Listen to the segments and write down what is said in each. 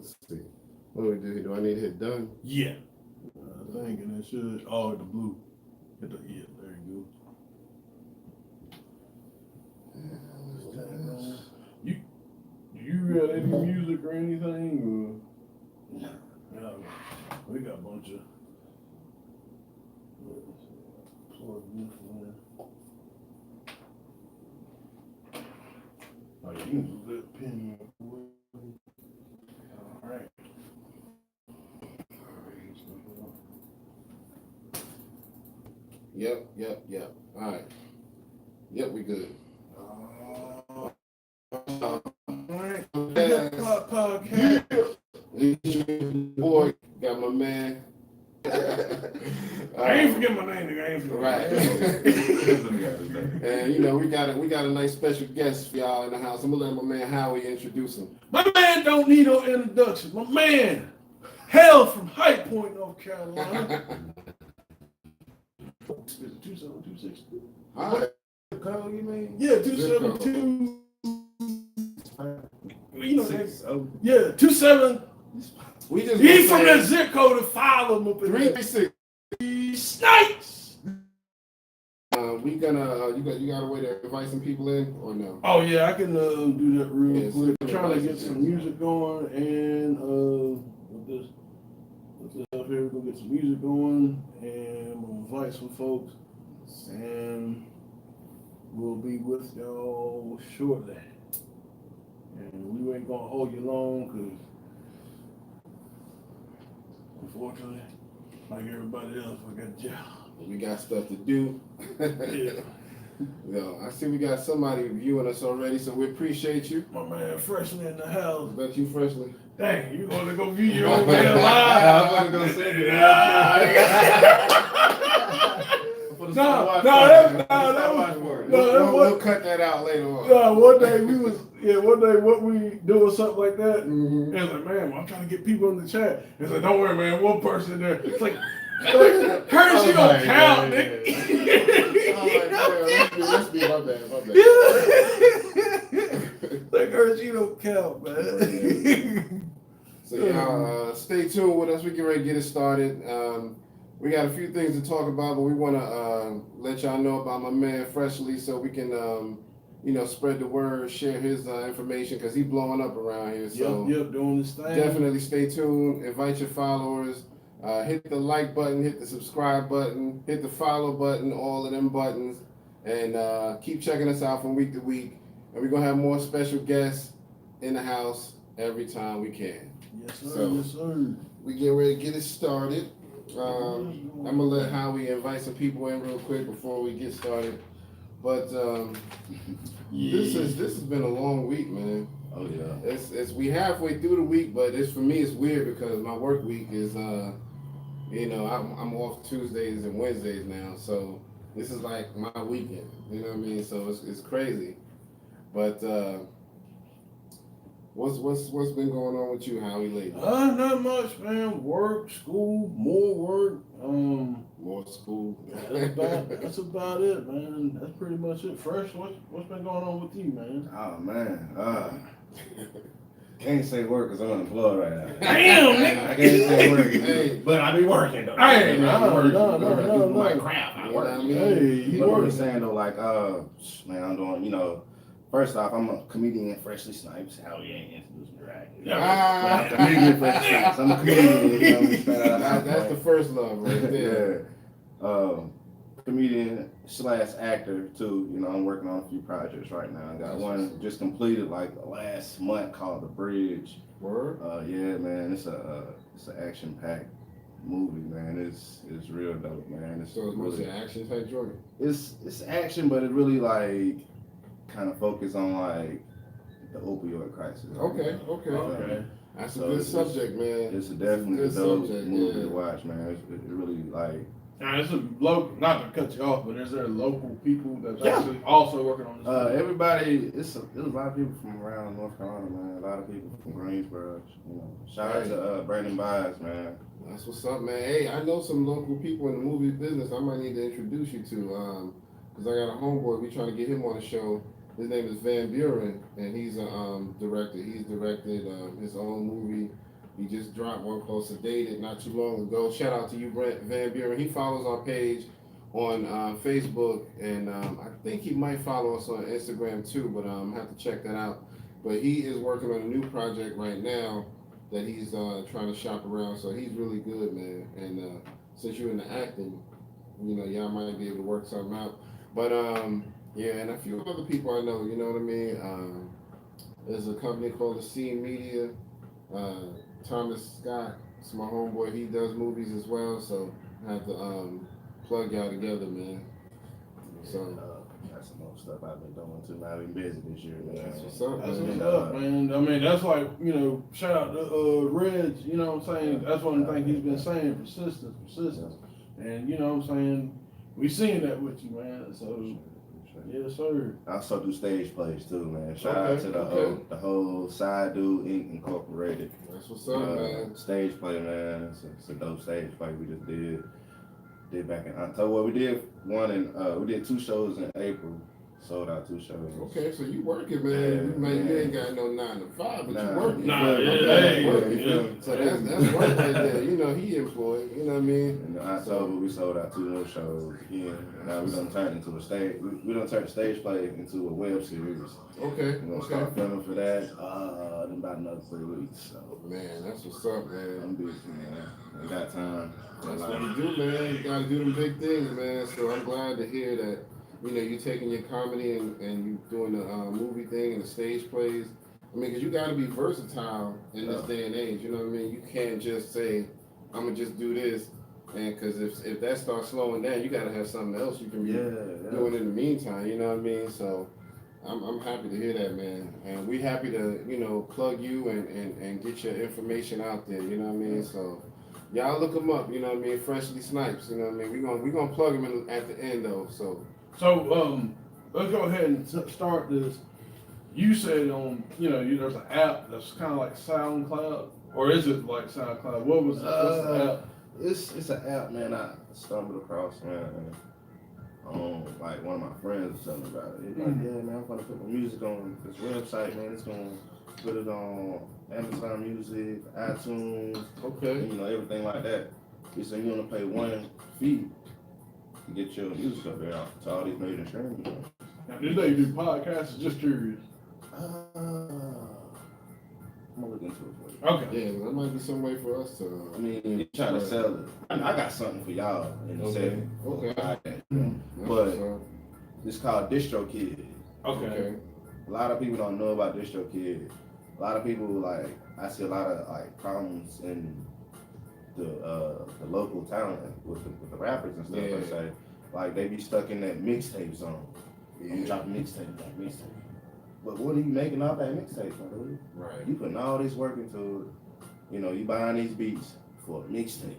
Let's see. What do we do here? Do I need to hit done? Yeah. I think, and it should. Oh, the blue. Yeah, there you go. You got any music or anything? Or? No. We got a bunch of. Oh, you can do that pin. All right. Yep. All right. Yep, we good. All right. Podcast. Boy, got my man. I ain't forget my name, nigga. I ain't forget my name. And we got a nice special guest for y'all in the house. I'm gonna let my man Howie introduce him. My man don't need no introduction. My man, hail from High Point, North Carolina. Is it 27260? All right. Code, you mean? Yeah, 272. You know that. Yeah, 27. We just he from that zip code to follow him up in 336. Snipes. We gonna you got a way to invite some people in or no? Oh yeah, I can do that real quick. I'm trying to get some music going and with this up here, we're gonna get some music going and we'll invite some folks and we'll be with y'all shortly. And we ain't gonna hold you long because unfortunately, like everybody else, I got a job. We got stuff to do. Yeah. Yo, I see we got somebody viewing us already, so we appreciate you. My man Freshley in the house. I bet you Freshley. Dang, you gonna go view your own man live? I was gonna say we'll cut that out later on. No, one day what we doing something like that. Mm-hmm. And it's like, man, I'm trying to get people in the chat. It's like, don't worry, man, one person there. It's like Curtis, you don't count, nigga. Let's be my bad. Like Curtis, you don't count, man. So y'all stay tuned with us. We get ready to get it started. We got a few things to talk about, but we want to let y'all know about my man Freshley so we can, spread the word, share his information because he's blowing up around here. So yep, doing this thing. Definitely stay tuned. Invite your followers. Hit the like button, hit the subscribe button, hit the follow button, all of them buttons, and keep checking us out from week to week. And we're going to have more special guests in the house every time we can. Yes, sir. Yes, sir. We get ready to get it started. I'm going to let Howie invite some people in real quick before we get started. But this has been a long week, man. Oh, yeah. It's we halfway through the week, but for me, it's weird because my work week is, I'm off Tuesdays and Wednesdays now. So this is like my weekend, you know what I mean? So it's crazy. But what's been going on with you, Howie, lately? Not much, man. Work, school, more work. More school. That's about it, man. That's pretty much it. Fresh, what's been going on with you, man? Oh man, can't say work because I'm unemployed right now. Damn, nigga. I can't say work, but I be working though. Hey, no. My crap, I work. Hey, you working? Saying though, like, man, I'm doing, First off, I'm a comedian, Freshley Snipez. How you ain't introduced me right? I'm a comedian, Freshley Snipez. I'm a comedian. That's the first love right there. Yeah. Comedian / actor too. I'm working on a few projects right now. I got one just completed like last month called The Bridge. Word? Yeah, man. It's an action packed movie, man. It's real dope, man. So it's mostly action type joint. It's action, but it really like kind of focus on like the opioid crisis. Okay. That's a good subject, man. It's definitely a dope movie to watch, man. It really like. Now, it's a local, not to cut you off, but is there local people that's actually also working on this? Everybody, there's a lot of people from around North Carolina, man. A lot of people from Greensboro. Shout out to Brandon Byes, man. That's what's up, man. Hey, I know some local people in the movie business I might need to introduce you to, because I got a homeboy. We trying to get him on the show. His name is Van Buren, and he's a director. He's directed his own movie He just dropped one called Sedated not too long ago. Shout out to you, Brent Van Buren. He follows our page on Facebook, and I think he might follow us on Instagram too, but I have to check that out. But he is working on a new project right now that he's trying to shop around, so he's really good, man. And since you're in the acting, you know, y'all might be able to work something out. But yeah, and a few other people I know, you know what I mean? There's a company called The Scene Media. Thomas Scott, it's my homeboy, he does movies as well, so I have to plug y'all together, man. So that's some more stuff I've been doing too. I've been busy this year, man. That's what's up, That's man. what's up, man. I mean, that's like, you know, shout out to Reg, you know what I'm saying? That's one thing he's been saying, persistence. And you know what I'm saying? We seen that with you, man. So yes, sir. I also do stage plays too, man. Shout out to the whole Side Dude Inc. Incorporated. That's what's up, man. Stage play, man. It's a dope stage play we just did back in October. Well, we did we did 2 shows in April. Sold out 2 shows. Okay, so you working, man. You ain't got no 9 to 5, but you working. So that's work right there. You know, he employed, you know what I mean? In October, we sold out 2 more shows again. Now we done turned into a stage. We done turned stage play into a web series. Okay. We're gonna start filming for that in about another 3 weeks. So man, that's what's up, man. I'm busy, man. I got time. That's what you do, man. You gotta do them big things, man. So I'm glad to hear that. You know, you taking your comedy and you doing the movie thing and the stage plays. I mean, because you got to be versatile in this day and age. You know what I mean? You can't just say, I'm going to just do this. And because if that starts slowing down, you got to have something else you can be doing in the meantime. You know what I mean? So I'm happy to hear that, man. And we happy to, you know, plug you and get your information out there. You know what I mean? So y'all look them up. You know what I mean? Freshley Snipez. You know what I mean? We gonna plug them in at the end, though. So let's go ahead and start this. You said there's an app that's kind of like SoundCloud, or is it like SoundCloud? What's the app? It's an app, man. I stumbled across, man. Like one of my friends was telling me about it. He's like, yeah, man, I'm gonna put my music on this website, man. It's gonna put it on Amazon Music, iTunes, you know, everything like that. He said you wanna pay 1 fee to get your music up there to all these major streaming. Now, did they do podcasts? Just curious. I'm gonna look into it for you. Okay. Yeah, that might be some way for us to. I mean, you trying to sell it. I got something for y'all in the second. Okay. But it's called DistroKid. Okay. A lot of people don't know about DistroKid. A lot of people I see a lot of problems in the local talent with the rappers and stuff. I say, like they be stuck in that mixtape zone. I'm dropping mixtape. But what are you making off that mixtape, dude? Right. You putting all this work into it. You know, you buying these beats for a mixtape.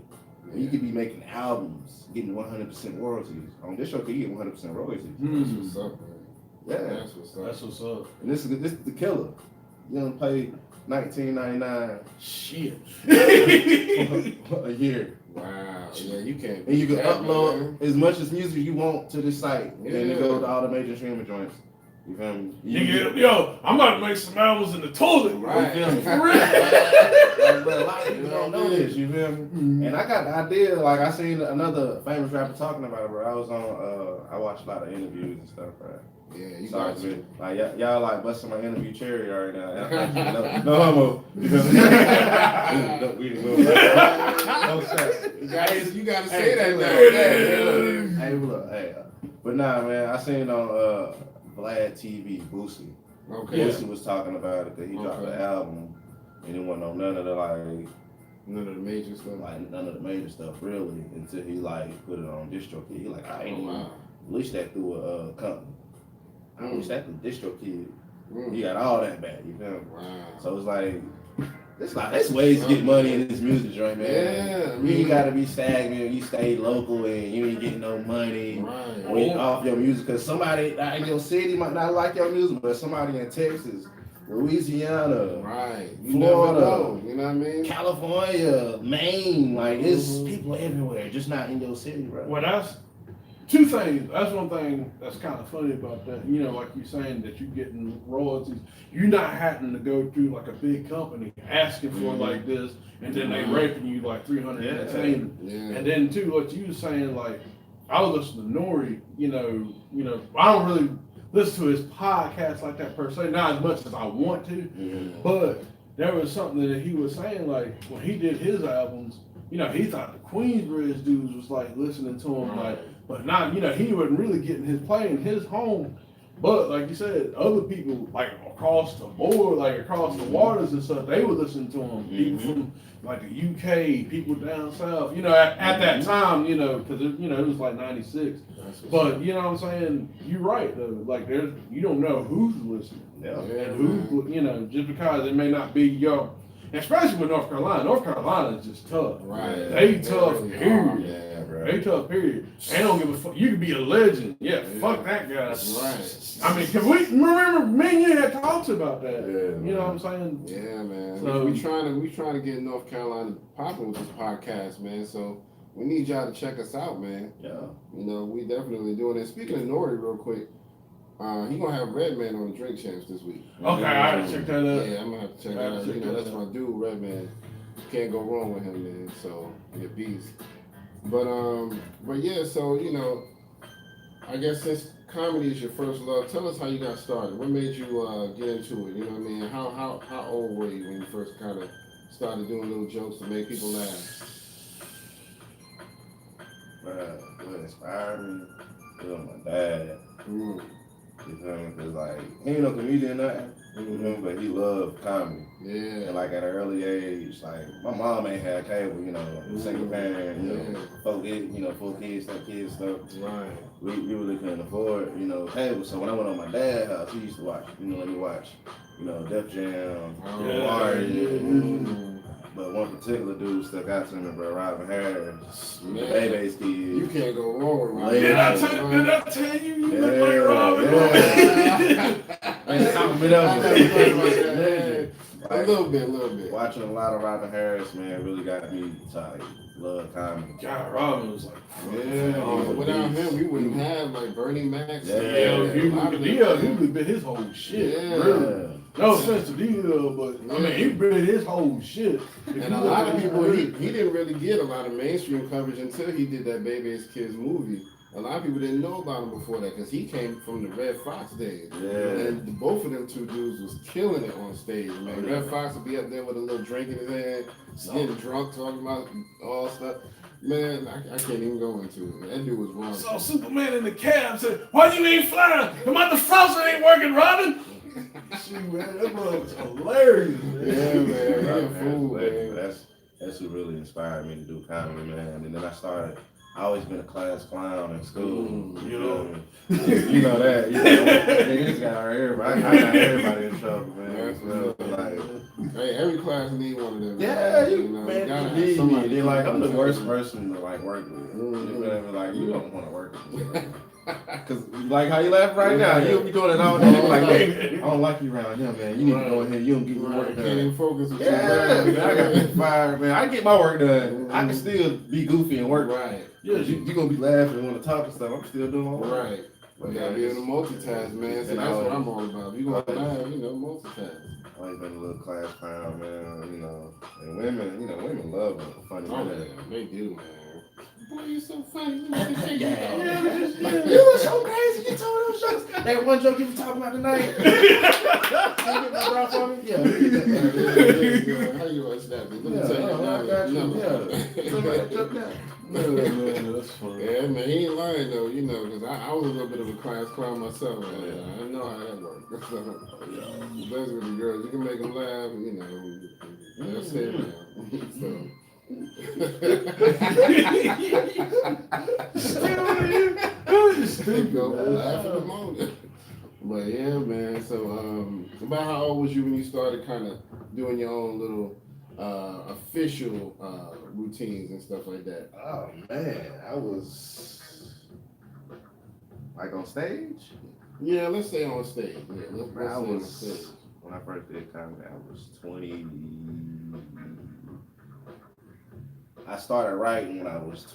Yeah. You could be making albums, getting 100% royalties. On this show, you get 100% royalties. That's what's up, man. Yeah. That's what's up. And this is the killer. You don't pay $19.99 shit a year. Wow. Yeah, you can't. And you can upload as much as music you want to this site. Yeah. And it go to all the major streaming joints. You feel me? Yo, I'm about to make some albums in the toilet. Right. You feel me? For real. But a lot of people don't know this. You feel me? Mm-hmm. And I got the idea. Like I seen another famous rapper talking about it, bro. I was on. I watched a lot of interviews and stuff, right? Yeah, you got to. Like y'all like busting my interview cherry right now. No homo. You feel me? You gotta say that now. Hey, look, but nah, man. I seen on Vlad TV, Boosie. Okay. Boosie was talking about it that he dropped the album and it wasn't on none of the none of the major stuff. Like none of the major stuff really until he put it on DistroKid. He I ain't even released that through a company. I released that through DistroKid. He got all that back, you feel me? Wow. So it's there's ways to get money in this music joint, man. Yeah, you ain't gotta be stagnant. You stay local and you ain't getting no money off your music. Cause somebody in your city might not like your music, but somebody in Texas, Louisiana, Florida, you know what I mean? California, Maine, it's people everywhere, just not in your city, bro. Well, two things. That's one thing that's kind of funny about that. You know, like you're saying that you're getting royalties. You're not having to go through like a big company asking for like this, and then they raping you like 300 entertainment. And then too, what you were saying, like I was listening to Nori. You know, I don't really listen to his podcast like that per se, not as much as I want to, but there was something that he was saying, like when he did his albums, you know, he thought the Queensbridge dudes was like listening to him, like, but not, you know, he wasn't really getting his play in his home. But like you said, other people like across the board, like across the waters and stuff, they were listening to him. People from like the UK, people down south, you know, at that time, you know, because it was like '96. But you know what I'm saying? You're right though. Like you don't know who's listening, and who, you know, just because it may not be your. Especially with North Carolina. North Carolina is just tough. Right. They tough, period. Yeah, bro. They tough, period. They don't give a fuck. You can be a legend. Yeah, fuck that guy. Right. I mean, cause we remember me and you had talks about that. Yeah, you know what I'm saying? Yeah, man. So, we trying to get North Carolina popping with this podcast, man. So we need y'all to check us out, man. Yeah. You know, we definitely doing it. Speaking of Nori, real quick. He gonna have Redman on the Drink Champs this week. Okay, I gotta check that out. Yeah, I'm gonna have to check that out. You know, that's my dude, Redman. Can't go wrong with him, man. So he a beast. But yeah, so you know, I guess since comedy is your first love, tell us how you got started. What made you get into it? You know what I mean? How old were you when you first kind of started doing little jokes to make people laugh? What inspired me? It was my dad. You feel me? Cause like he ain't no comedian or nothing. You know, but he loved comedy. Yeah. And like at an early age, like my mom ain't had cable, you know, single parent, you know, 4 kids, step-kids stuff. Right. We really couldn't afford, you know, cable. So when I went on my dad's house, he used to watch, let me watch, Def Jam, Mario. But one particular dude stuck out to me, bro, Robin Harris, Baby's Kids. You can't go wrong with Robin. Did I tell you you look like Robin? I ain't talking me up. A little bit. Watching a lot of Robin Harris, man, really got me to like love comedy. God, Robin was like, without him, we wouldn't have like Bernie Mac. he would been his whole shit. Really. No offense to D-Hill, but I mean, he been his whole shit. And a lot of people, he didn't really get a lot of mainstream coverage until he did that Baby's Kids movie. A lot of people didn't know about him before that because he came from the Red Fox days. Yeah. And both of them two dudes was killing it on stage, man. Red Fox would be up there with a little drink in his hand, getting drunk, talking about all stuff. Man, I can't even go into it. That dude was wrong. Saw Superman in the cab said, "Why you ain't flying? Come out the faucet ain't working, Robin." Shoot, man, that brother was hilarious, man. Yeah, man. You're a fool, man. That's what really inspired me to do comedy, man. And then I always been a class clown in school. You know that. This guy right here, I got everybody in trouble, man. Hey, every class need one of them. Yeah, man. They're like, I'm the worst person to like work with. Like, you don't want to work with me. Cause like how you laugh right now, you'll be doing it all day. Like, hey, I don't like you around here, man. You need to go ahead. You don't get your work done. Can't even focus with man, I got fired, man. I get my work done. I can still be goofy and work. Right. Yeah, you gonna be laughing and want to talk and stuff. I'm still doing my work. Right. You gotta be able to multitask, man. So that's what I'm all about. You gonna laugh, multitask. Always been a little class clown, man. And women love a funny man. Yeah, they do, man. Boy, you so funny. You were so crazy. You told those jokes. That one joke you were talking about tonight. Can you get my bra for me? Yeah. How you want to snap it? Let me tell you. I got you. Man, that's funny. Yeah, man, he ain't lying though, because I was a little bit of a class clown myself. I know how that works. Especially with the girls, you can make them laugh, that's it now. Laugh at the moment. But yeah, man. So, about how old was you when you started kind of doing your own little official routines and stuff like that? Oh man, I was like on stage. Yeah, let's say on stage. Yeah, let's I say on was stage. When I first did comedy, I was 20. I started writing when I was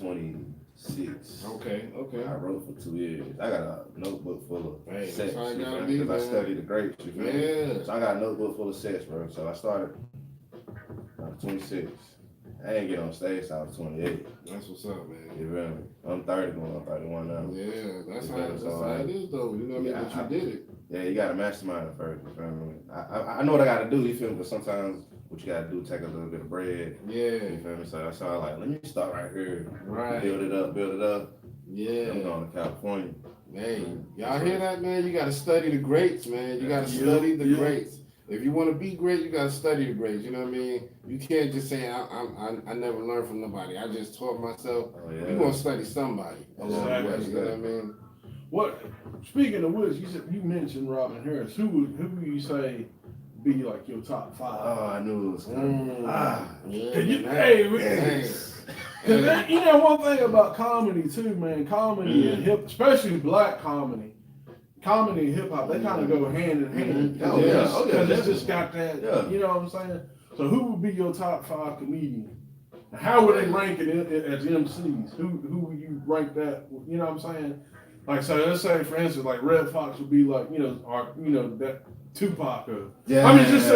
6. Okay. I wrote for 2 years. I got a notebook full of sets that's how it gotta because be, I man. studied the greats. You feel me? Yeah. So I got a notebook full of sets, bro. So I started 26. I ain't get on stage till I was 28. That's what's up, man. You feel me? I'm 30 going on 31 now. Yeah, that's You how feel me? So, it is, though. You know what I mean? yeah, But you did it. Yeah, you got to mastermind it first. You feel me? I know what I got to do. You feel me? But sometimes what you got to do take a little bit of bread. Yeah. You feel me? So that's how I like, let me start right here. Right. Build it up. Yeah. I'm going to California. Hey, y'all hear that, man? You got to study the greats, man. You got to study the greats. If you want to be great, you got to study the greats. You know what I mean? You can't just say, I never learned from nobody. I just taught myself. Oh, yeah. You're going to study somebody along the way. You know what I mean? What? Speaking of which, you mentioned Robin Harris. Who would you say be like your top 5? Oh, I knew it was coming. Because you know one thing about comedy too, man. Comedy and hip, especially black comedy. Comedy and hip hop, they kind of go hand in hand. Because it's just got that, you know what I'm saying? So who would be your top 5 comedian? And how would they rank it as MCs? Who would you rank that? You know what I'm saying? Like, so let's say, for instance, like Red Fox would be like, that Tupac. I mean, just You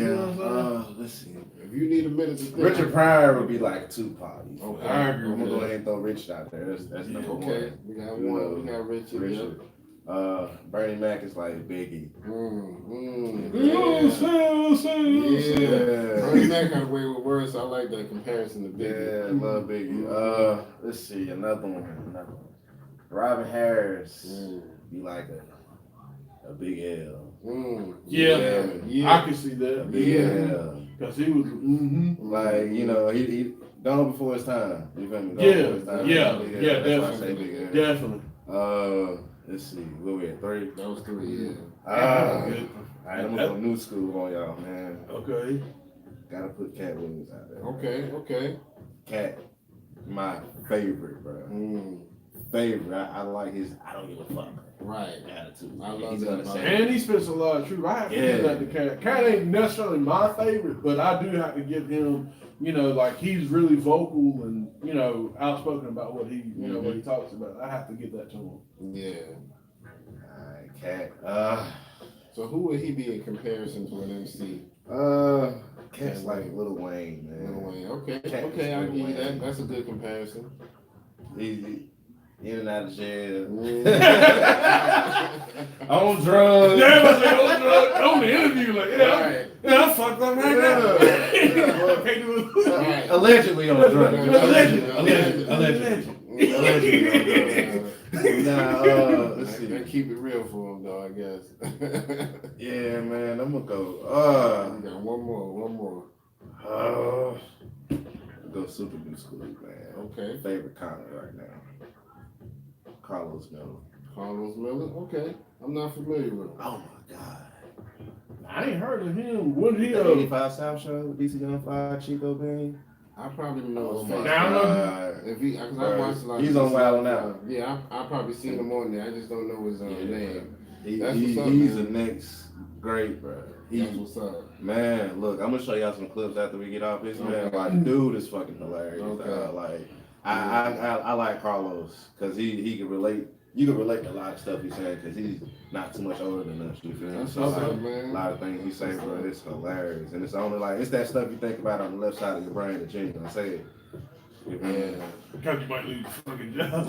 know what I'm saying? Let's see. If you need a minute to think. Richard Pryor would be like Tupac. Okay. I agree. I'm gonna go ahead and throw Rich out there. That's number one. Okay. We got one. We got Richard. Bernie Mac is like Biggie. Yeah. Bernie Mac got away with words, so I like that comparison to Biggie. Yeah, love Biggie. Let's see, another one. Robin Harris be like a big L. Yeah. I can see that. Big L. Because he was, like, you know, he gone before his time. You feel me? Definitely. Let's see, where we at? 3? That was 3, yeah. Alright, I'm gonna go new school on y'all, man. Okay. Gotta put Cat Williams out there. Okay. Cat, my favorite, bro. Favorite. I like his I don't give a fuck. Right. Attitude. I love that. And he spits a lot of truth. I have to give that to Cat. Cat ain't necessarily my favorite, but I do have to give him, you know, like he's really vocal and, you know, outspoken about what he, you know, what he talks about. I have to give that to him. Yeah. Alright, Cat. So who would he be in comparison to an MC? Cat's like Lil Wayne, man. Lil Wayne. Okay, I'll give you that. That's a good comparison. He in and out of jail. On drugs. Yeah, I was like, on drugs. On the interview, like, I fucked up right now. Right. Allegedly on drugs. Allegedly. Let's see. They keep it real for him, though, I guess. Yeah, man, I'm gonna go. We got one more. Go Super New School, man. Okay. Favorite comic right now. Carlos Miller. Okay. I'm not familiar with him. Oh my God. I ain't heard of him. When did he? 85 South Show with DC Young Fly, Chico Bean. I probably know his face. God. Because I watched a lot. He's on Wild 'N Out. Yeah, I probably seen him on there. I just don't know his name. He's man. the next great, bro. That's what's up. Man, look, I'm gonna show y'all some clips after we get off this. Man, like, dude is fucking hilarious. Okay. I like Carlos because he can relate. You can relate to a lot of stuff he's saying because he's not too much older than us. You feel me? That's So, what's up, man. a lot of things he say, bro, it's hilarious, and it's only like it's that stuff you think about on the left side of your brain that you ain't gonna say it. You feel me? Because you might lose your fucking job.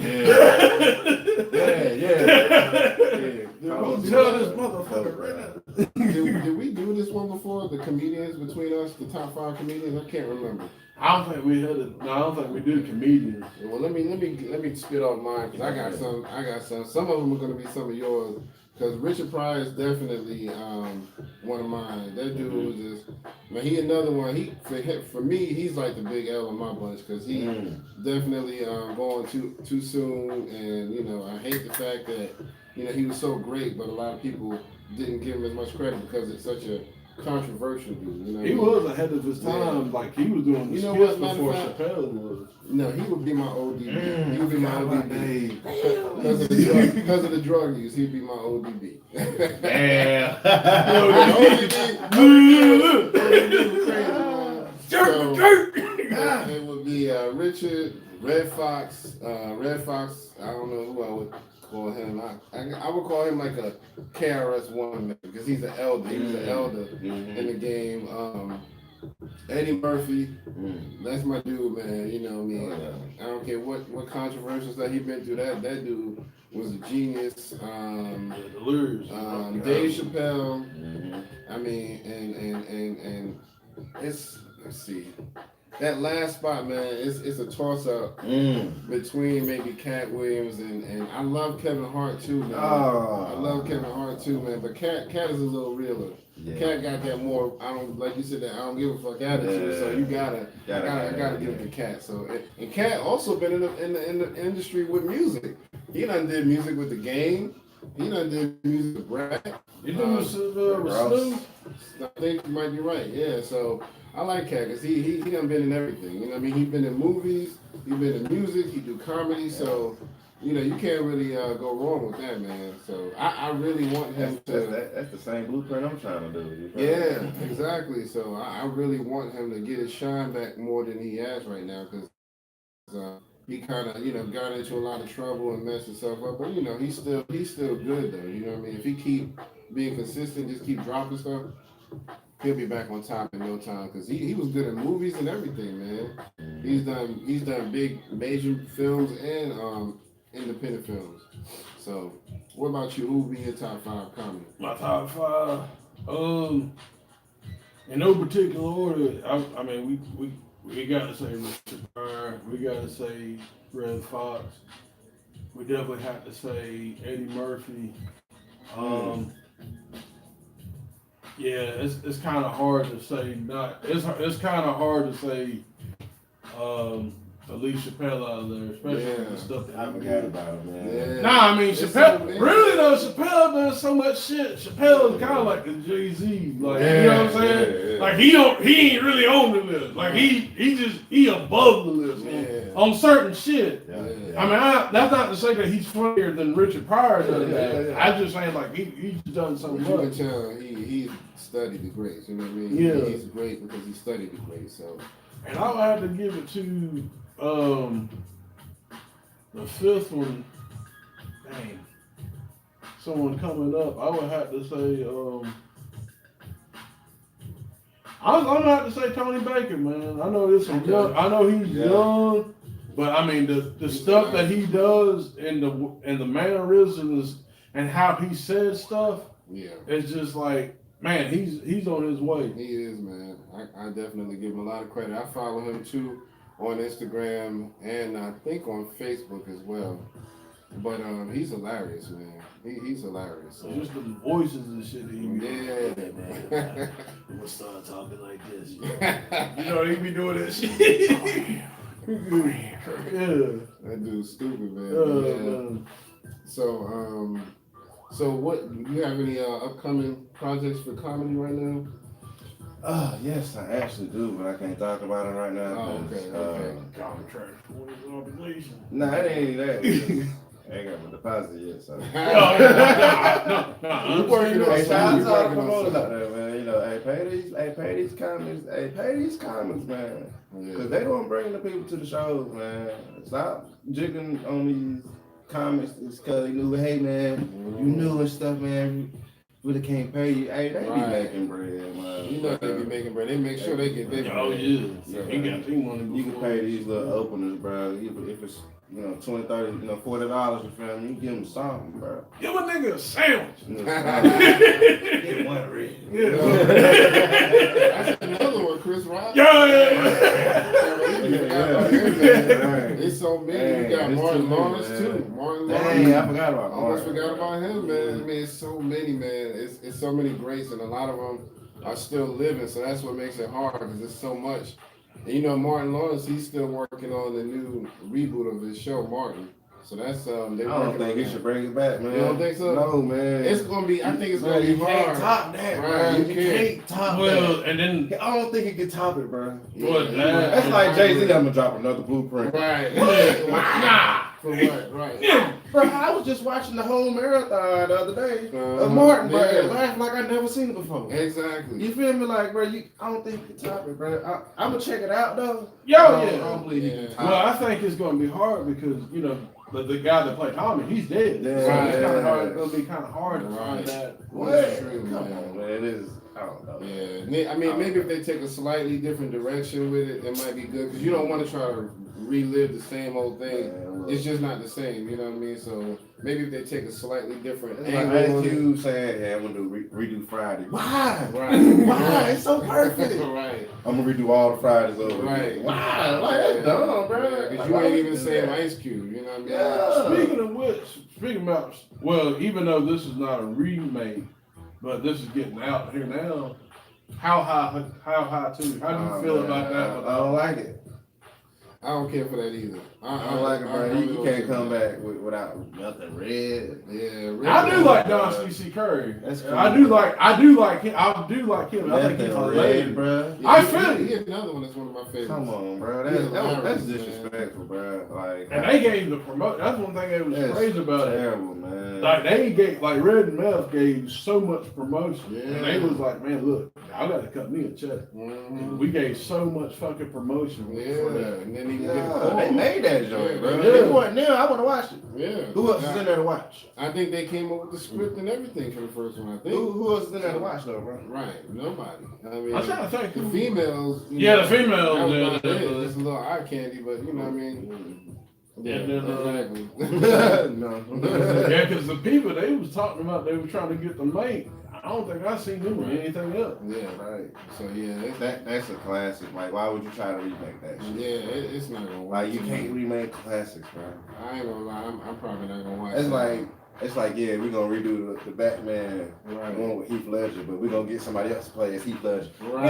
Tell this motherfucker right now. Did we do this one before? The comedians between us, the top 5 comedians? I can't remember. I don't think we had it. No, I don't think we did comedians. Well, let me spit off mine because I got some. Some of them are gonna be some of yours. Because Richard Pryor is definitely one of mine. That dude was just, man, he another one. For me, he's like the big L in my bunch because he definitely going too soon. And, you know, I hate the fact that, you know, he was so great, but a lot of people didn't give him as much credit because it's such a controversial dude. You know, he was ahead of his time. Yeah. Like, he was doing the skits before Chappelle was. No, he would be my ODB. He would be my ODB. Because of the drug use, he'd be my ODB. It would be Richard, Red Fox, I don't know who I would call him. I would call him like a KRS-One because he's an elder. He was an elder in the game. Eddie Murphy, that's my dude, man. You know what I mean? I don't care what controversial stuff he been through. That dude was a genius. Dave Chappelle. I mean, and let's see. That last spot, man, it's a toss up between maybe Cat Williams and I love Kevin Hart too, man. I love Kevin Hart too, man. But Cat is a little realer. Yeah. Cat got that more, I don't, like you said, that I don't give a fuck attitude. So you gotta give it to Cat. So and Cat also been in the industry with music. He done did music with The Game. He done did music with Brad. You done with Snoop? I think you might be right. Yeah. So I like Cat because he done been in everything. You know what I mean? He been in movies. He been in music. He do comedy. So. You know, you can't really go wrong with that, man. So I really want him to. That's the same blueprint I'm trying to do. Yeah, exactly. So I really want him to get his shine back more than he has right now because he kind of got into a lot of trouble and messed himself up. But he's still good though. You know what I mean? If he keep being consistent, just keep dropping stuff, he'll be back on top in no time because he was good at movies and everything, man. He's done big major films and independent films. So, what about you? Who would be your top 5 comedy? My top 5, in no particular order. I mean, we got to say Richard Pryor. We got to say Red Fox. We definitely have to say Eddie Murphy. Yeah, it's kind of hard to say not. It's kind of hard to say. Alicia Chappelle out of there, especially the stuff that I forgot about him, man. Yeah. Nah, I mean Chappelle. Really though, Chappelle does so much shit. Chappelle is kind of like the Jay-Z, like you know what I'm saying? Yeah. Like he ain't really on the list. Like he above the list on certain shit. Yeah. I mean, that's not to say that he's funnier than Richard Pryor does. I just saying like he's done so much. You can tell he studied the greats. You know what I mean? Yeah. He's great because he studied the greats. So. And I would have to give it to. The 5th one, dang, someone coming up. I would have to say, I'm gonna have to say Tony Baker, man. I know this one. I know he's young, but I mean the stuff that he does and the mannerisms and how he says stuff. Yeah, it's just like, man, he's on his way. He is, man. I definitely give him a lot of credit. I follow him too. On Instagram and I think on Facebook as well. But he's hilarious, man. He's hilarious. So. Just the voices and shit that he be doing. Man. I'm gonna start talking like this. You know he be doing that shit. Yeah. That dude's stupid, man. So what, you have any upcoming projects for comedy right now? Yes, I actually do, but I can't talk about it right now. Oh, okay. Contract obligation. Nah, it ain't that. I ain't got my deposit yet, so. No. I'm working on something. Shout out there, man. You know, pay these comments, man. Because they don't bring the people to the shows, man. Stop jigging on these comments because they knew, hey, man, you knew and stuff, man. Really can't pay you. Hey, they be making bread, man. You know they be making bread. They make sure they get their bread. Oh, yeah. You can pay these little openers, bro. If it's, $20, $30, $40, you feel me? You give them something, bro. Give a nigga a sandwich. Get one red. Yeah. That's another one, Chris Rock. Yeah. It's so many. You got Martin Lawrence, too. Martin Lawrence. Dang, I forgot about Martin. Almost forgot about him, man. I mean, it's so many, man. It's so many greats, and a lot of them are still living, so that's what makes it hard, because it's so much. And Martin Lawrence, he's still working on the new reboot of his show, Martin. So that's I don't think he should bring it back, man. You don't think so? No, man. It's gonna be. I think it's gonna be hard. You can't top that, man. You can't top that. And then I don't think he can top it, bro. That's like Jay-Z. I'm gonna drop another blueprint. Right. Nah. For what? Right. Bro, I was just watching the whole marathon the other day of Martin, bro, laughing like I never seen it before. Exactly. You feel me? Like, bro, I don't think you can top it, bro. I'm gonna check it out though. Yeah. I don't believe you can top Well, I think it's gonna be hard because the guy that played Tommy, he's dead. Yeah. So it's kind of hard. It's gonna be kind of hard to find that. That's true, Come on, man. It is. I don't know. Yeah. I mean, maybe if they take a slightly different direction with it, it might be good because you don't want to try to relive the same old thing. It's just not the same. You know what I mean? So maybe if they take a slightly different angle. Like you saying, "Hey, I'm gonna redo Friday." Why? Right. Why? It's so perfect. Right. I'm gonna redo all the Fridays over. Right. Why? Like that's dumb, bro. Because you ain't even saying Ice Cube. You know what I mean? Yeah. Speaking of which, well, even though this is not a remake, but this is getting out here now. How high too? How do you feel about that? I don't like it. I don't care for that either. I don't like it, bro. You can't come back without nothing red. Yeah, red. I do like Don C.C. Curry. That's cool. I do like him. I do like him. I think he's Nothing hilarious. red, bro. Yeah, I feel it. He another one that's one of my favorites. Come on, bro. That's disrespectful, bro. Like, And they gave the promote. That's one thing that was crazy about it. Terrible, man. Like they gave, like Red and Meth gave so much promotion, Yeah. and they was like, "Man, look, I got to cut me a check." Mm-hmm. We gave so much fucking promotion. Yeah, for that. and then he get They made that joint, bro. Yeah. They want now. I want to watch it. Yeah. Who else is in there to watch? I think they came up with the script and everything for the first one. I think. Who else is in there to watch though, bro? Right. Nobody. I mean, I'm trying to think. the females. The that females. was Yeah, about it. Just a little eye candy, but you know what I mean. Yeah, exactly. No. yeah, because the people they was talking about, they were trying to get the mate. I don't think I seen them in anything else. Yeah. Right. So yeah, That's a classic. Like, why would you try to remake that shit? yeah, it's not gonna work. Like, you can't remake classics, bro. I ain't gonna lie. I'm probably not gonna watch. It's like, yeah, we're gonna redo the Batman one with Heath Ledger, but we're gonna get somebody else to play as Heath Ledger. Right.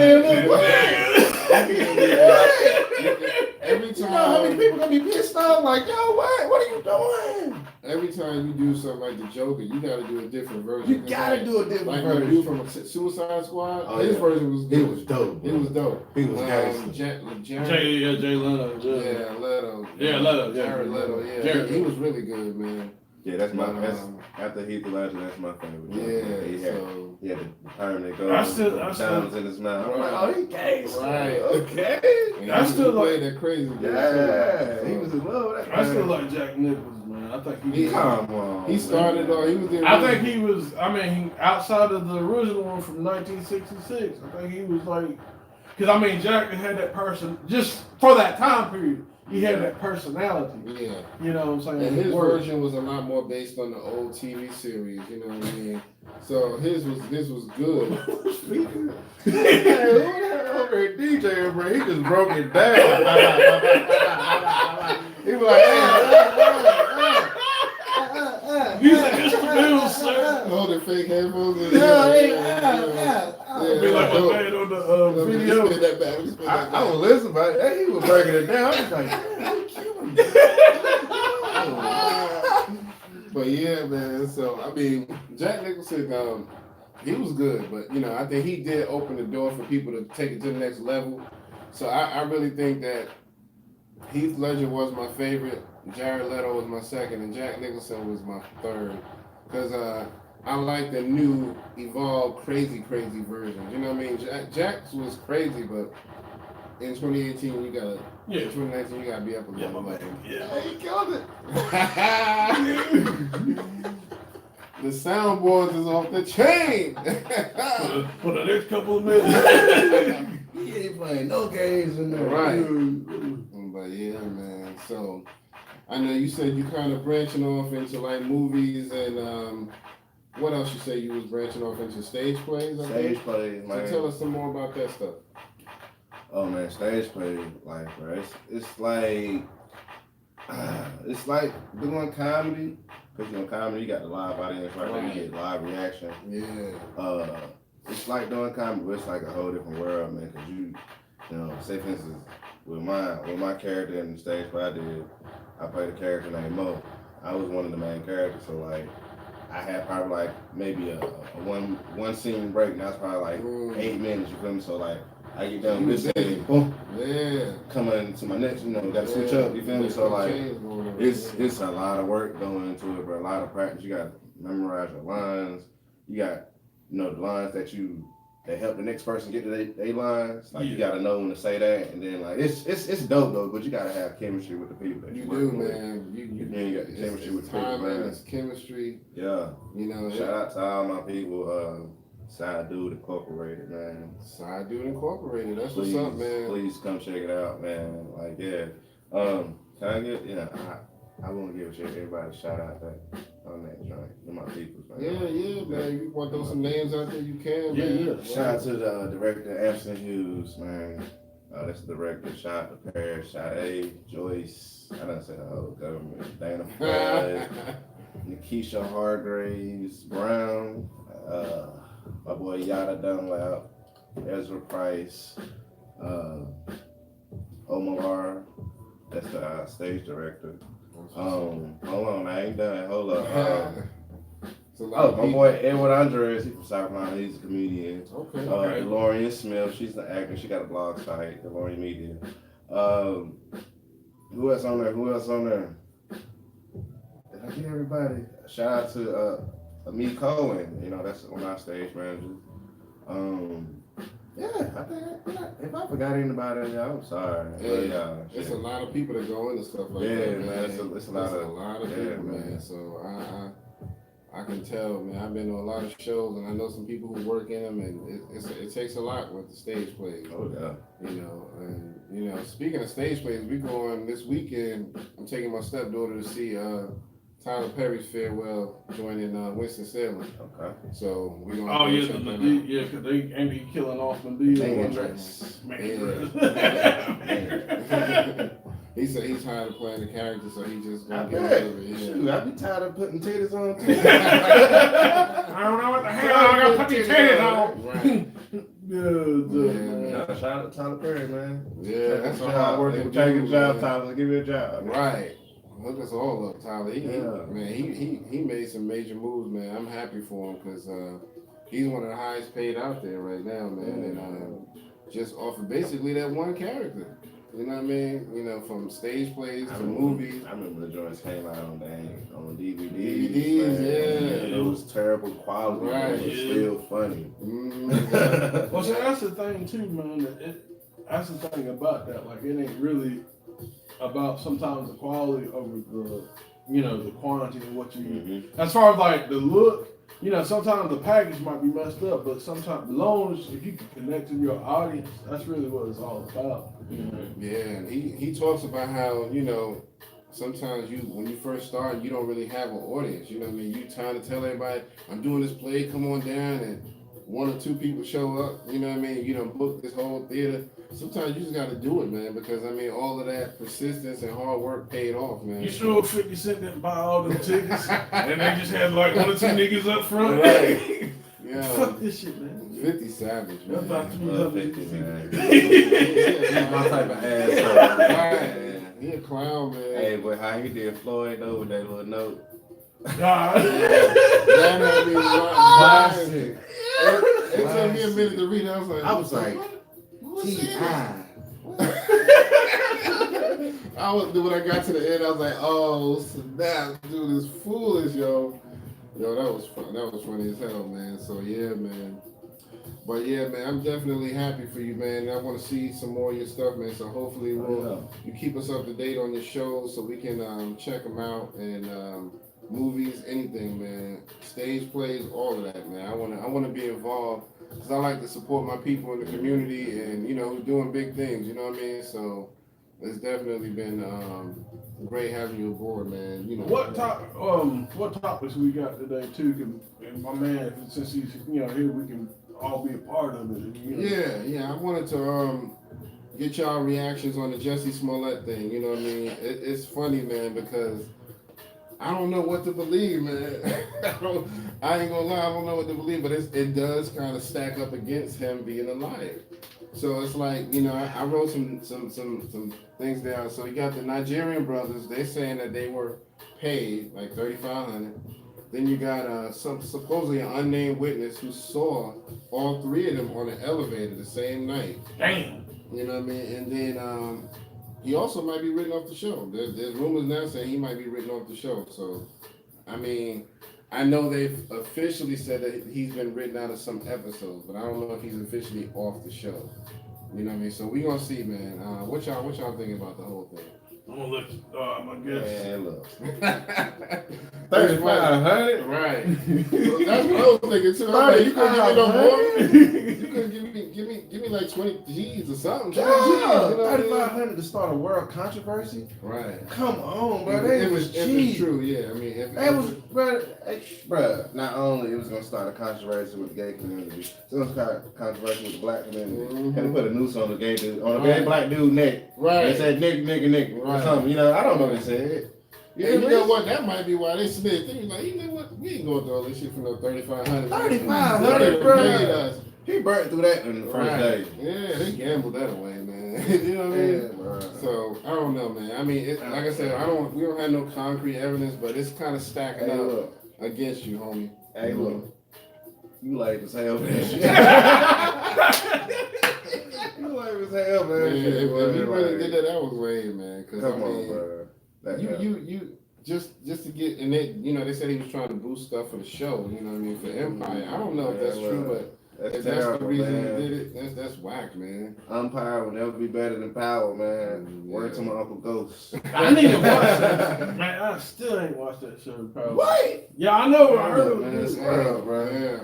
Every time, you know how many people gonna be pissed off? Like, yo, what? What are you doing? Every time you do something like the Joker, you gotta do a different version. You gotta do a different like version. Like the dude from Suicide Squad, His version was good. It was dope. It was dope. He was gangster. Jay Leno. Yeah, Leto. Yeah, Leto. Jared Leto. Yeah, he was really good, man. Yeah, that's after Heath Ledger, that's my favorite. Yeah, he had the permanent gold, diamonds in his mouth. Right. Oh, he gangster. Right. Okay. And I he still played that crazy. Yeah, he was in love with that. I still like Jack Nicholson, man. I think he. Come on. He started off. He was there. I think he was. I mean, outside of the original one from 1966, I think he was like, because I mean, Jack had that person just for that time period. He had that personality. Yeah. You know what I'm saying? And his version was a lot more based on the old TV series, you know what I mean? So his was good. Over at DJ, bro, he just broke it down. He was like, You said this the news, sir. Holding fake headphones. Be like my man on the video. I was listening, but he was breaking it down. I was like, But yeah, man. So I mean, Jack Nicholson, he was good, but you know, I think he did open the door for people to take it to the next level. So I really think that Heath Ledger was my favorite, Jared Leto was my second, and Jack Nicholson was my third. Because I like the new, evolved, crazy version. You know what I mean? Jack's was crazy, but in 2018, in 2019, you gotta be up a little bit. yeah, he killed it. The soundboards is off the chain. For the next couple of minutes. He ain't playing no games in there. Right. But yeah, man. So I know you said you kind of branching off into like movies and what else you say you was branching off into stage plays? Stage plays, man. So tell us some more about that stuff. Oh man, stage plays, like, bro, it's like doing comedy. Cause you know, comedy, you got the live audience right there, you get live reaction. Yeah. It's like doing comedy, but it's like a whole different world, man. Cause you know, say for instance, with my character in the stage play I played a character named Mo. I was one of the main characters, so like, I had probably like maybe a one scene break, and that's probably like 8 minutes. You feel me? So like, I get done with this thing, boom. Yeah. Coming to my next, gotta switch up, you feel me? So like, it's a lot of work going into it, bro. A lot of practice. You gotta memorize your lines. You got, the lines that help the next person get to their lines. Like you gotta know when to say that, and then like it's dope though. But you gotta have chemistry with the people that you do, man. You got the chemistry with the people, man. It's chemistry. Yeah. Shout out to all my people. Side Dude Incorporated, man. Side Dude Incorporated. That's what's up, man. Please come check it out, man. Like, yeah. Can I get, I want to give everybody a shout out on that joint. To my people, man. Yeah, man. You want to throw some names out there, you can, man. Yeah. Shout out to the director, Ashton Hughes, man. That's the director. Shout out to Paris, Sade, Joyce. I done said the whole government. Dana Flood, Nikisha Hargraves, Brown, my boy Yada Dunlap, Ezra Price, Omar, that's the stage director. Hold on, I ain't done. Hold up. My boy Edward Andres, he's from South Carolina, he's a comedian. Okay. DeLorean Smith, she's the actor, she got a blog site, DeLorean Media. Who else on there? Did I get everybody? Shout out to Me Cohen, that's one of our stage managers. I think if I forgot anybody, I'm sorry. It's a lot of people that go into stuff like that. Yeah, man. It's a lot of people, man. So I can tell, man. I've been to a lot of shows, and I know some people who work in them, and it takes a lot with the stage plays. Oh yeah. And speaking of stage plays, we going this weekend. I'm taking my stepdaughter to see Tyler Perry's farewell joining Winston-Salem. Okay. So we're gonna. Oh yeah, because they ain't be killing off the deal. He said he's tired of playing the character, so he just gonna get rid of it. Shoot, I be tired of putting titties on too. I don't know what the hell I gotta put these titties on. Right. Yeah, shout out to Tyler Perry, man. Yeah, that's a hard working Take a job, Tyler. Give me a job. Right. Look us all up, Tyler. He made some major moves, man. I'm happy for him because he's one of the highest paid out there right now, man. And just off of basically that one character. You know what I mean? From stage plays to movies. I remember the joints came out on DVDs. DVDs, yeah. It was terrible quality, right. But it was still funny. Mm-hmm. Well, see, that's the thing too, man. That's the thing about that. Like, it ain't really about sometimes the quality over the quantity of what you get. As far as like the look, sometimes the package might be messed up, but sometimes as long as if you can connect to your audience, that's really what it's all about. Yeah, and he talks about how, sometimes when you first start, you don't really have an audience. You know what I mean? You trying to tell everybody, I'm doing this play, come on down, and one or two people show up, you know what I mean? You done booked this whole theater. Sometimes you just got to do it, man, because, all of that persistence and hard work paid off, man. You sure 50 Cent didn't buy all them tickets, and they just had like one or two niggas up front? Right. Yeah. Fuck this shit, man. 50 Savage, man. That's about 50, man. He's my type of asshole. Right. He a clown, man. Hey, but how he did Floyd though with that little note. That had me classic. It took me a minute to read it. I was like, when I got to the end, I was like, oh snap, dude is foolish, yo. Yo, that was fun. That was funny as hell, man. So yeah, man. But yeah, man, I'm definitely happy for you, man. I want to see some more of your stuff, man. So hopefully you keep us up to date on your shows so we can check them out and movies, anything, man. Stage plays, all of that, man. I want to be involved because I like to support my people in the community and doing big things. You know what I mean? So it's definitely been great having you aboard, man. What topics we got today too? And my man, since he's here, we can all be a part of it. Yeah. I wanted to get y'all reactions on the Jussie Smollett thing. You know what I mean? It's funny, man, because I don't know what to believe, man. I ain't gonna lie, I don't know what to believe, but it does kind of stack up against him being a liar. So it's like, I wrote some things down. So you got the Nigerian brothers, they're saying that they were paid like $3,500 Then you got some supposedly an unnamed witness who saw all three of them on the elevator the same night. Damn. You know what I mean? And then he also might be written off the show. There's rumors now saying he might be written off the show. So, I mean, I know they've officially said that he's been written out of some episodes, but I don't know if he's officially off the show. You know what I mean? So we gonna see, man. What y'all thinking about the whole thing? I'm gonna let you. I guess. Man, look. 3,500. Right. Well, that's what I was thinking too. I'm like, you couldn't give me no more. You couldn't give me like 20 G's or something. 20 G's, you know what I mean? 3,500 to start a world controversy. Right. Come on, bro. It was true. Yeah. I mean, That was, bro. Not only it was gonna start a controversy with the gay community, it's gonna start a controversy with the black community. Mm-hmm. And they put a noose on the gay dude, on a gay black dude neck. Right. They said nigga, or something. You know, I don't know what they said. You know what? That might be why they snitched. They was like, you know what? We ain't going through all this shit for no 3,500. 3,500, bro. He burnt through that in the first day. Yeah, they gambled that away, man. You know what I mean? Bro. So I don't know, man. I mean, like I said, we don't have no concrete evidence, but it's kind of stacking up against you, homie. Hey, look. You like as hell, man. You like as hell, man. Yeah, if we really did that was way, man. Cause Come I on, mean, bro. You just to get, and they said he was trying to boost stuff for the show. You know what I mean, for Empire. I don't know if that's true, but if that's the reason he did it, that's whack, man. Umpire will never be better than power, man. Yeah. Word to my Uncle Ghost. I need to watch that. Man, I still ain't watched that show. Probably. What? Yeah, I know. I heard it. Man, it's world, bro. Yeah.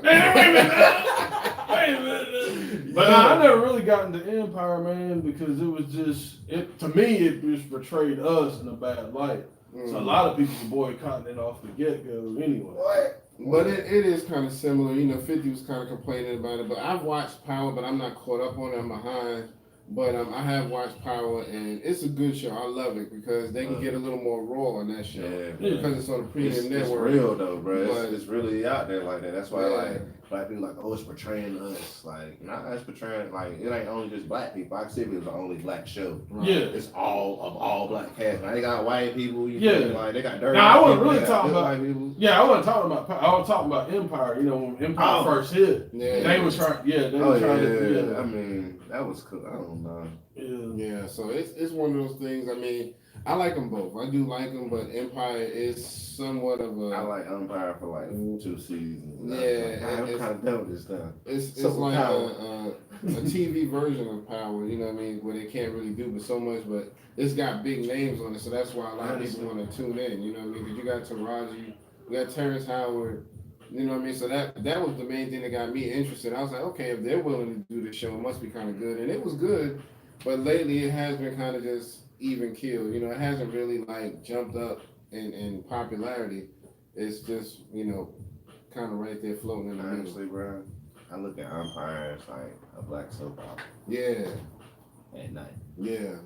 Wait a minute. But I never really got into Empire, man, because it was just, to me, it just portrayed us in a bad light. So a lot of people were boycotting it off the get-go anyway. What? But it is kind of similar. You know, 50 was kind of complaining about it. But I've watched Power, but I'm not caught up on it. I'm behind. But I have watched Power, and it's a good show. I love it because they can get a little more raw on that show. Yeah, because it's on the premium network. It's real, though, bro. But It's really out there like that. That's why, like, black people like, oh, it's portraying us. Like, not us portraying, like, it ain't only just black people. I can see if it was the only black show. Right. Yeah. It's all black cast. Now, they got white people. You Yeah. know, like, they got dirty. Now, I wasn't people, really talking about, white people. yeah, I wasn't talking about, I was talking about Empire. You know, when Empire first hit, they were trying, I mean, that was cool. I don't know. Yeah, so it's one of those things. I mean, I like them both. I do like them, but Empire is somewhat of a. I like Empire for like 2 seasons. Yeah, I'm kind of done with this stuff. It's like a TV version of Power. You know what I mean? Where they can't really do but so much, but it's got big names on it, so that's why a lot of people want to tune in. You know what I mean? Because you got Taraji, you got Terrence Howard. You know what I mean? So that was the main thing that got me interested. I was like, okay, if they're willing to do the show, it must be kind of good, and it was good. But lately, it has been kind of just even keel. You know, it hasn't really like jumped up in popularity. It's just, you know, kind of right there floating in the middle. Honestly, bro, I look at Empire as like a black soap opera. Yeah. At night. Yeah.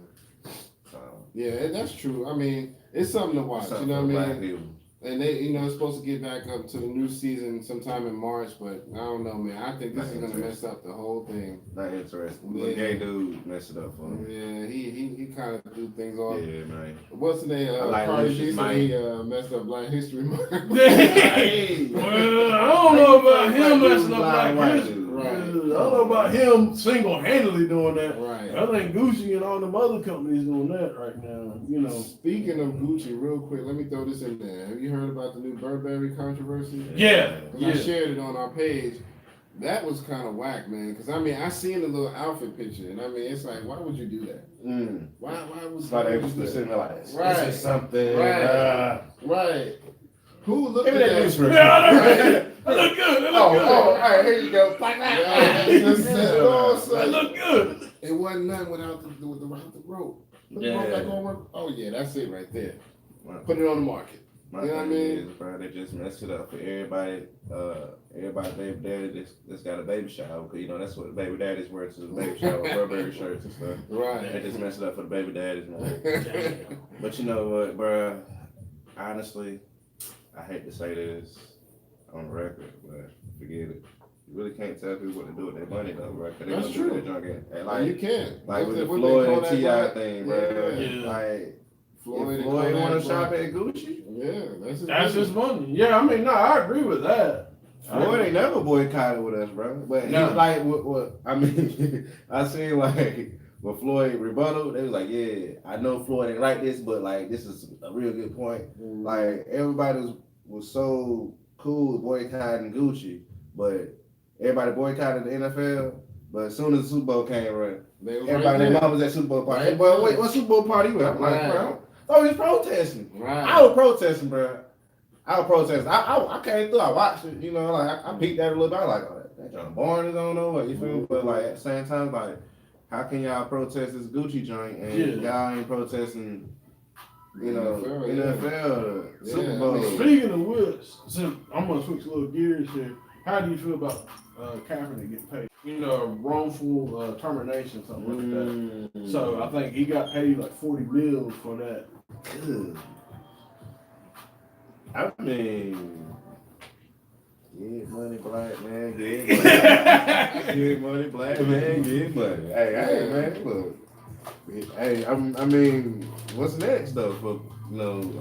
So. Yeah, that's true. I mean, it's something to watch. You know what I mean? And they, you know, it's supposed to get back up to the new season sometime in March, but I don't know, man. I think this is gonna mess up the whole thing. Not interesting. Yeah. The gay dude messed it up for him. Yeah, he kind of do things off. Yeah, man. What's the name? Cardi B said he messed up Black History Month. Well, I don't know about him messing up Black History. Right. I don't know about him single-handedly doing that. Right. I think Gucci and all them other companies doing that right now. You know. Speaking of Gucci, real quick, let me throw this in there. Have you heard about the new Burberry controversy? Yeah. I shared it on our page. That was kind of whack, man. Because I mean, I seen the little outfit picture, and I mean, it's like, why would you do that? Why was they was just sitting there like, right. This is something. Right. Who looked at that? I look good. All right, here you go. Like that. I look good. It wasn't nothing without the rope. Put the rope back on. Oh yeah, that's it right there. Put it on the market. My you know what I mean? Bro, they just messed it up for everybody. Baby daddy that's got a baby shower. Cause you know that's what the baby daddies wear to the baby shower, Burberry shirts and stuff. Right. They just messed it up for the baby daddies, man. But you know what, bro? Honestly, I hate to say this on the record, but forget it. You really can't tell people what to do with their money, though, bro. Cause That's true. And like, you can't. Like with the Floyd and T.I. thing, bro. Yeah. Like, Floyd want to shop at Gucci. Yeah, that's his money. Yeah, I mean, no, I agree with that. Floyd ain't never boycotted with us, bro. But No. he's like, what? I mean, I seen like when Floyd rebuttal, they was like, yeah, I know Floyd ain't like this, but like this is a real good point. Like everybody was so cool with boycotting Gucci, but everybody boycotted the NFL. But as soon as the Super Bowl came around, everybody and mom was at Super Bowl party. Hey, boy, wait, what Super Bowl party you at? I'm like, bro, oh, he's protesting. Right. I was protesting, bro. I came through. I watched it. You know, like I peeked at it a little bit. I was like, oh, that John Barnes is on over. You feel me? But like at the same time, like, how can y'all protest this Gucci joint and y'all ain't protesting? You know, NFL, Super Bowl. I mean, speaking of which, so I'm gonna switch a little gears here. How do you feel about Kaepernick getting paid? You know, wrongful termination, something like that. So I think he got paid like $40 million for that. I mean, get money, black man, get money. Get money, black man, get money. Hey, man, look. Hey, I mean, what's next though? For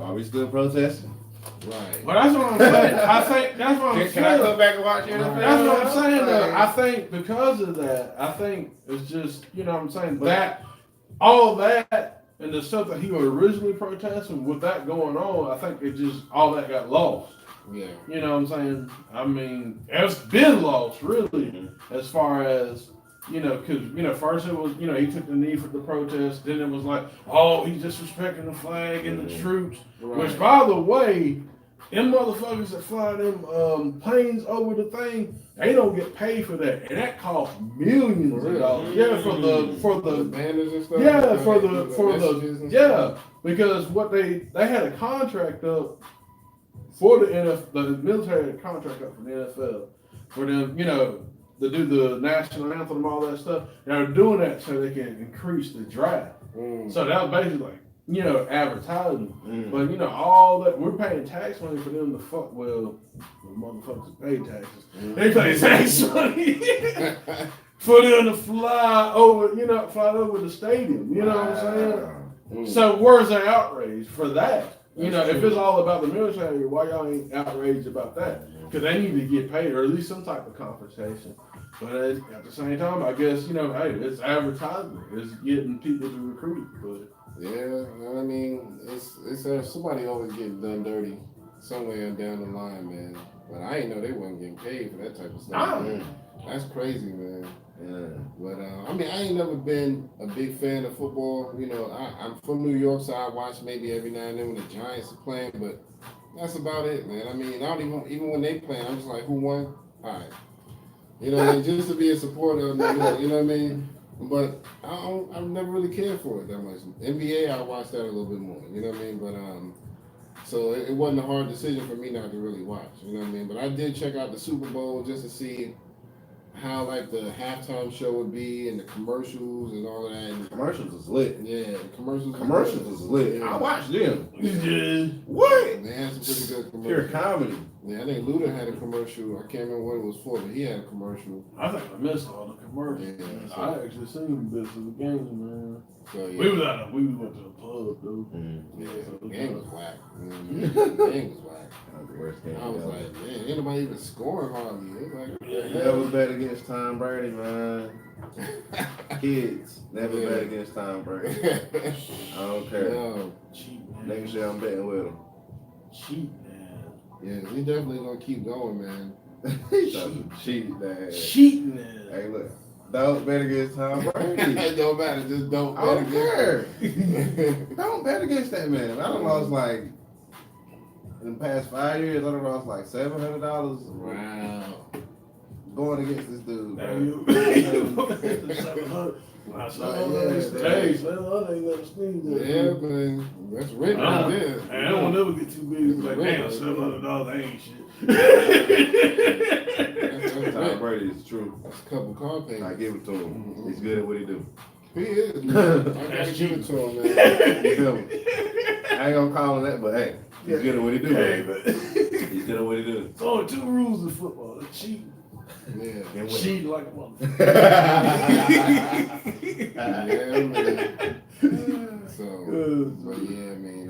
are we still protesting? Right. But that's what I'm saying. I think that's what I'm saying. Can I come back and watch NFL? That's what I'm saying though. I think because of that, I think it's just, you know what I'm saying, that all that and the stuff that he was originally protesting, with that going on, I think it just all that got lost. Yeah. You know what I'm saying? I mean, it's been lost really, as far as, you know, because, you know, first it was, you know, he took the knee for the protest. Then it was like, oh, he's disrespecting the flag and the troops. Right. Which, by the way, them motherfuckers that fly them planes over the thing, they don't get paid for that, and that costs millions of dollars. Yeah, for the banners and stuff. Yeah, for the because what they had a contract up for the NFL, the military had a contract up for the NFL for them, you know, to do the national anthem and all that stuff. They're doing that so they can increase the draft. So that was basically like, you know, advertising. But, you know, all that, we're paying tax money for them to fuck, well, the motherfuckers pay taxes. They pay tax money for them to fly over the stadium. You know what I'm saying? So where's the outrage for that? You know, if it's all about the military, why y'all ain't outraged about that? Because they need to get paid, or at least some type of compensation. But at the same time, I guess, you know, hey, it's advertising. It's getting people to recruit. But yeah, I mean, it's somebody always getting done dirty somewhere down the line, man. But I didn't know they wasn't getting paid for that type of stuff. That's crazy, man. Yeah. But I mean, I ain't never been a big fan of football. You know, I'm from New York, so I watch maybe every now and then when the Giants are playing, but that's about it, man. I mean, I don't even when they play, I'm just like, who won? All right. You know, like, just to be a supporter of New York, you know what I mean? But I've never really cared for it that much. NBA, I watched that a little bit more, you know what I mean? But so it wasn't a hard decision for me not to really watch, you know what I mean? But I did check out the Super Bowl just to see how like the halftime show would be and the commercials and all of that. And commercials is lit. Yeah, the commercials is lit. Yeah. I watched them. What? They had some pretty good commercials. Pure comedy. Yeah, I think Luda had a commercial. I can't remember what it was for, but he had a commercial. I think I missed all the commercials. Yeah, so I actually seen bits of the game, man. So, yeah. We went to the pub, though. Yeah, the game was whack. The game was whack. Worst game I was like, man, ain't nobody even scoring hardly. It was like, never bet against Tom Brady, man. Kids, never bet against Tom Brady. I don't care. No. Cheat, man. Next year I'm betting with him. Cheat, man. Yeah, we definitely gonna keep going, man. Cheat, man. Cheat, man. Hey, look. Don't bet against Tom Brady. It don't matter. Just don't bet against him. Don't bet against that man. I done lost like, in the past 5 years, I done lost like $700. Wow. Going against this dude, Hey, man. Yeah, man. That's written out there. I don't never get too big. It's like, damn, $700 ain't shit. Tom Brady is true. That's a couple car payments. I give it to him. He's good at what he do. He is, man. I gotta give it to him, man. You feel me? I ain't gonna call him that, but hey, he's good at what he do, man. He's good at what he do. There's only 2 rules of football. Cheating. Yeah. Cheat like a motherfucker. Yeah, man. So, good. But yeah, man.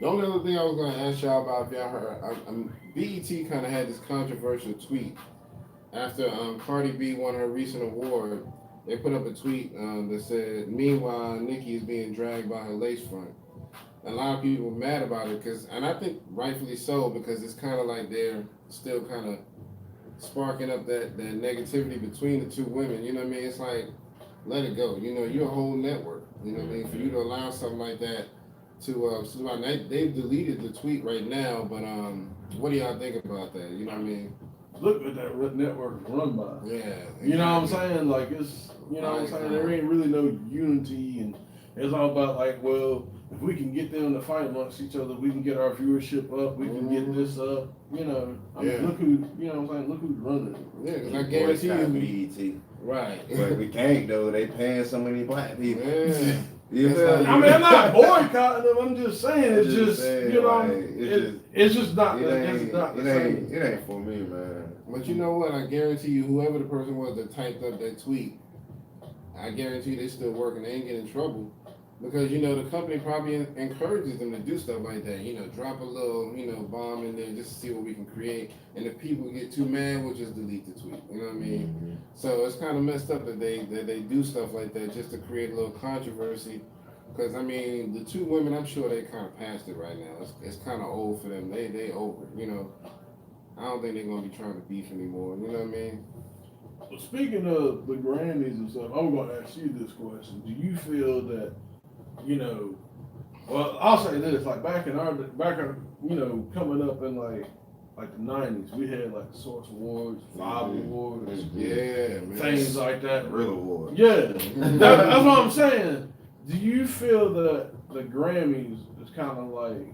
The only other thing I was gonna ask y'all about, if y'all heard, BET kind of had this controversial tweet after Cardi B won her recent award. They put up a tweet that said, "Meanwhile, Nicki is being dragged by her lace front." A lot of people were mad about it and I think rightfully so, because it's kind of like they're still kind of sparking up that negativity between the two women. You know what I mean? It's like, let it go. You know, you're a whole network. You know what I mean? For you to allow something like that to they've deleted the tweet right now, but what do y'all think about that? You know what I mean? Look at that network run by. Yeah. Exactly. You know what I'm saying? Like, it's, you know what I'm saying? There ain't really no unity, and it's all about, like, well, if we can get them to fight amongst each other, we can get our viewership up, we can get this up. You know, I mean, look who, you know what I'm saying? Look who's running it. Yeah, because I guarantee you. BET. Right. But we can't, though. They paying so many black people. Yeah. You feel me? I mean, I'm not boycotting them. I'm just saying, it's just, saying, you know, like, it's just not, it same. ain't for me, man. But you know what? I guarantee you, whoever the person was that typed up that tweet, I guarantee they still working. They ain't getting in trouble. Because, you know, the company probably encourages them to do stuff like that. You know, drop a little, you know, bomb in there just to see what we can create. And if people get too mad, we'll just delete the tweet. You know what I mean? Mm-hmm. So it's kind of messed up that they do stuff like that just to create a little controversy. Because, I mean, the two women, I'm sure they kind of past it right now. It's kind of old for them. They over it, you know. I don't think they're going to be trying to beef anymore. You know what I mean? Well, speaking of the Grammys and stuff, I'm going to ask you this question. Do you feel that, you know, well, I'll say this, like back in, you know, coming up in like the 90s, we had like the Source Awards, Five Awards, things like that. Real awards. Yeah, that's what I'm saying. Do you feel that the Grammys is kind of like,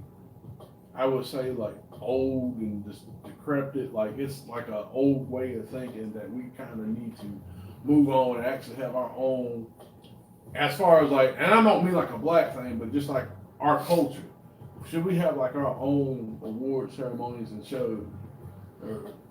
I would say, like old and just decrepit, like it's like an old way of thinking that we kind of need to move on and actually have our own, as far as like, and I don't mean like a black thing, but just like our culture. Should we have like our own award ceremonies and shows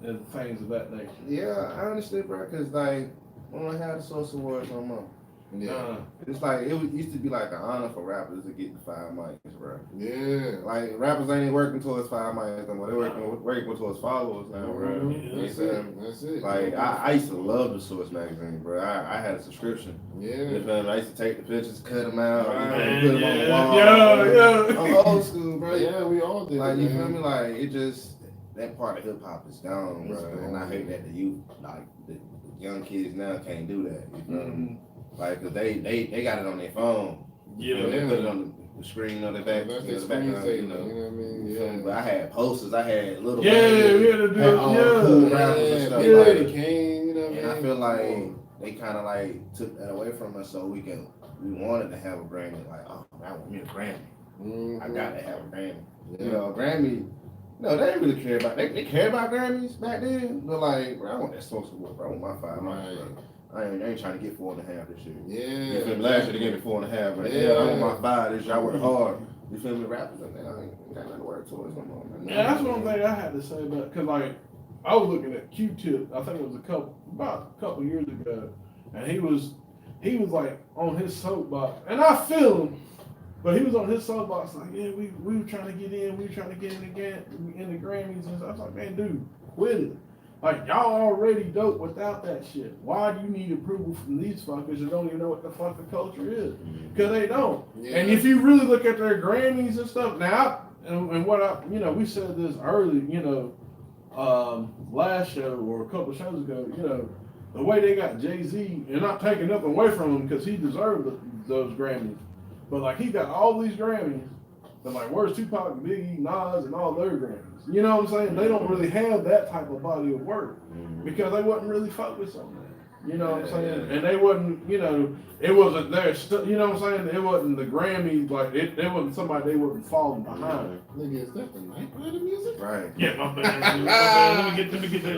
and things of that nature? Yeah, I understand, bro, because like, we don't have the Source Awards no more. Yeah, it's like it used to be like an honor for rappers to get the 5 mics, bro. Yeah, like rappers ain't working towards 5 mics no more. They're working towards followers now, bro. Yeah, that's it. Like I used to love the Source magazine, bro. I had a subscription. Yeah, you feel me? I used to take the pictures, cut them out, put them on the wall. Yeah. I'm old school, bro. Yeah, we all did. Like you feel me? Like it just that part of hip hop is gone, bro. And I hate that the youth, like the young kids now, can't do that. You feel me? Like, cause they got it on their phone. Yeah, you know, they put it on the screen on their back. That's the background, you know what I mean? Yeah. But I had posters. I had little. We had to do cool rappers and stuff. Like, came, you know what I mean? And I feel like they kind of like took that away from us, so we wanted to have a Grammy. Like, oh, I want me a Grammy. I gotta have a Grammy. Yeah. You know, Grammy. No, they didn't really care about. They cared about Grammys back then. But like, bro, I want that Source Award. Bro, I want my 5 mics. Right. I ain't trying to get 4.5 this year. Yeah. You feel me? Last year they gave me 4.5, but I want my 5 this year. I work hard. You feel me? Rappers and I ain't got nothing to work towards no more. Man. Yeah, that's one thing I had to say about, cause like I was looking at Q-Tip. I think it was about a couple years ago, and he was like on his soapbox, and I feel him, but he was on his soapbox like, yeah, we were trying to get in, in the Grammys, and I was like, man, dude, quit it. Like, y'all already dope without that shit. Why do you need approval from these fuckers that don't even know what the fuck the culture is? Because they don't. Yeah. And if you really look at their Grammys and stuff, now, and what I, you know, we said this early, you know, last show or a couple shows ago, you know, the way they got Jay-Z, and not taking nothing away from him because he deserved those Grammys, but like, he got all these Grammys, but like, where's Tupac, Biggie, Nas, and all their Grammys? You know what I'm saying? They don't really have that type of body of work because they wasn't really focused on that. You know what I'm saying? And they wasn't, you know, it wasn't their you know what I'm saying? It wasn't the Grammys, like, it wasn't somebody they wasn't falling behind. Nigga, is that the Night Rider music? Right. Yeah, my bad. Let me get that.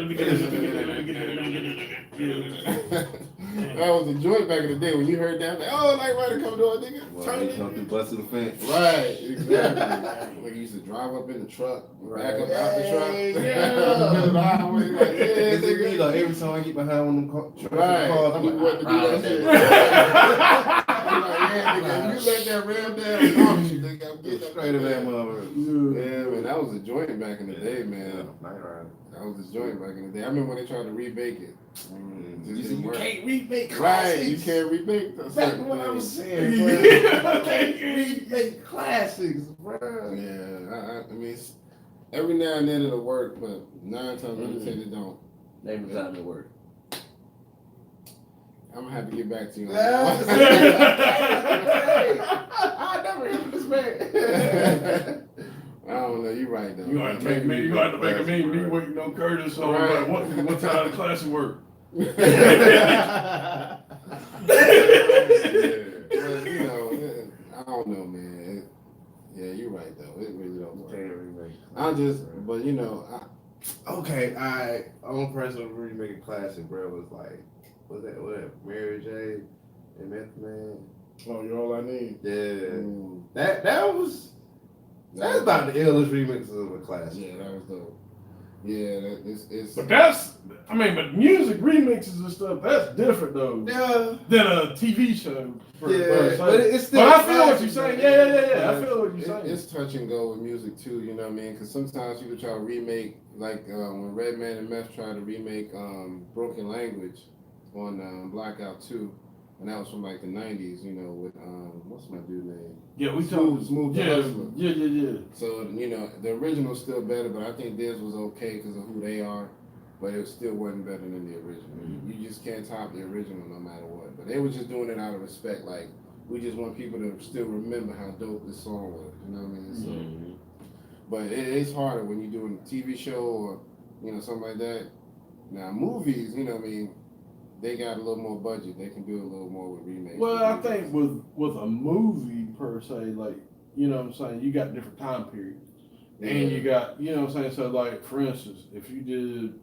That was the joint back in the day when you heard that. Like, oh, Night Rider come to a nigga. Well, turn it. Come through busting the fence. Right, exactly. Like, you used to drive up in the truck, back up out the truck. Every time I get behind one of them trucks, right. I'm like, what to do that shit. yeah, nigga, you let that real down off you, nigga. I'm getting straight of that motherfucker. Yeah, man, that was a joint back in the day, man. Night Rider. That was a joint back in the day. I remember when they tried to remake it. You can't remake classics. Right, you can't remake that. That's what I was saying, bro. You can't remake classics, bro. Yeah, I mean, every now and then it'll work, but 9 times out of 10 it don't. Name the time it worked. I'm gonna have to get back to you. I never even this man. I don't know. You're right though. You got to make me waiting on Curtis on Right. what time the class work. Yeah. But, you know, I don't know, man. Yeah, you're right though. It really don't work. I'm just, but you know, Okay, I own personal remake a classic, bro. Was like, what Mary J. and Method Man. oh, you're all I need. Yeah, that's about the illest remix of a classic. Yeah, that was dope. Yeah, it's. But but music remixes and stuff, that's different though. Yeah. Than a TV show. But it's still. But I feel what you're saying. Yeah. I feel what you're saying. It's touch and go with music too, you know what I mean? Because sometimes people try to remake, like when Redman and Meth tried to remake Broken Language on Blackout 2, and that was from like the 90s, you know, with what's my dude name? Yeah, we Smooth the Hustler. Yeah. So, you know, the original's still better, but I think theirs was okay because of who they are, but it still wasn't better than the original. You just can't top the original no matter what. But they were just doing it out of respect, like, we just want people to still remember how dope this song was, you know what I mean? So, but it's harder when you're doing a TV show or, you know, something like that. Now, movies, you know what I mean, they got a little more budget. They can do a little more with remakes. Well, I think with a movie per se, like, you know what I'm saying, you got different time periods. Yeah. And you got, you know what I'm saying, so like, for instance, if you did,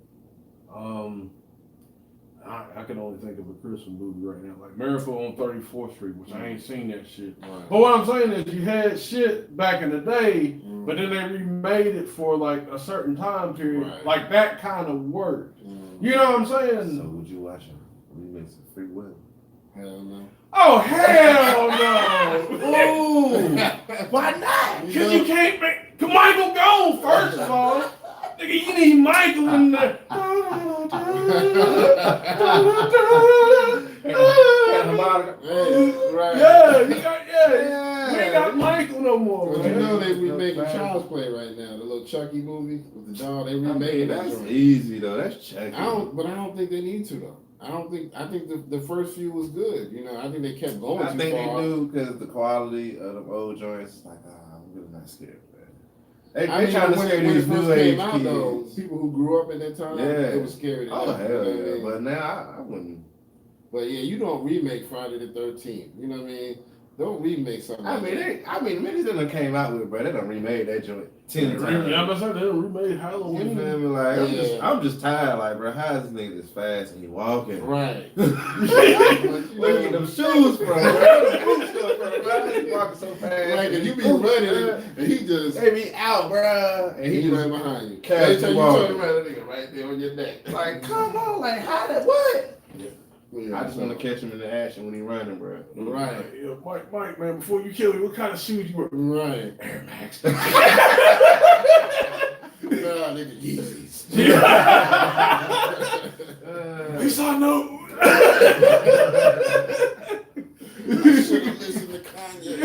I can only think of a Christmas movie right now, like Miracle on 34th Street, which I ain't seen that shit. Right. But what I'm saying is you had shit back in the day, but then they remade it for like a certain time period. Right. Like that kind of worked. You know what I'm saying? So would you watch a remix of Free Will? Hell no. Oh, hell no! Ooh. Why not? Because you can't make Michael go, first of all. Nigga, you need Michael in there. Right. We ain't got Michael no more. But Man. you know they remaking Child's Play right now, the little Chucky movie with the dog. They remaking that That's joint. easy though. That's Chucky. But I don't think they need to though. I think the first few was good. You know, I think they kept going I too think far. they do because the quality of the old joints is like, I'm really not scared. They I trying mean, to when scare it these first new age came out, kids. though, people who grew up at that time, it was scary. To Oh death, hell you know what I yeah! mean? But now I wouldn't. But yeah, you don't remake Friday the 13th. You know what I mean? Don't remake something. I mean, many of them came out with it, bro. They done remade that joint 10 times. Yeah, I'm saying they remade You Halloween. feel me? Like Yeah. I'm just tired. Like, bro, how is this nigga this fast and he walking? Right. Look at them shoes, bro. He walking so fast. Right, and you be running, and he just They be out, bro. And he he right just behind you. catch Every time the you ball. turn around, that nigga right there on your neck. like, come on, like how that what? Yeah, I just want to catch him in the action when he running, bro. Right. Yeah, Mike, man, before you kill me, what kind of shoes you wear? Right. Air Max. Nah, nigga, Yeezys. At least I know. I should have listened to Kanye.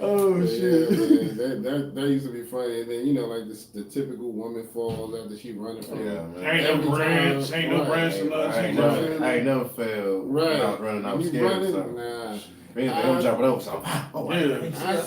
Oh shit. Man, that used to be funny. And then, you know, like the typical woman falls after she running from Ain't no branch, ain't no branch or nothing. I ain't never failed without running. I'm You scared. running? So. Nah. I'm jumping over something. Oh, Yeah. I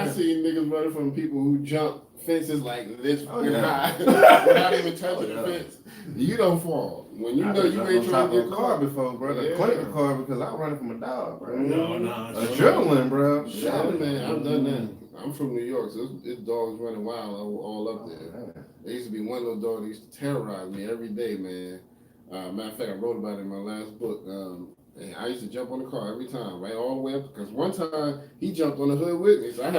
see niggas running from people who jump fences like this yeah. without even touching the fence. You don't fall. When you know you ain't trying to get car before, bro. Yeah. The clinker car because I'm running from a dog, bro. No. Adrenaline, bro. Yeah, man, I've done that. I'm from New York, so it's dogs running wild all up there. There used to be one little dog that used to terrorize me every day, man. Matter of fact, I wrote about it in my last book. And I used to jump on the car every time, right all the way up. Because one time he jumped on the hood with me, so I had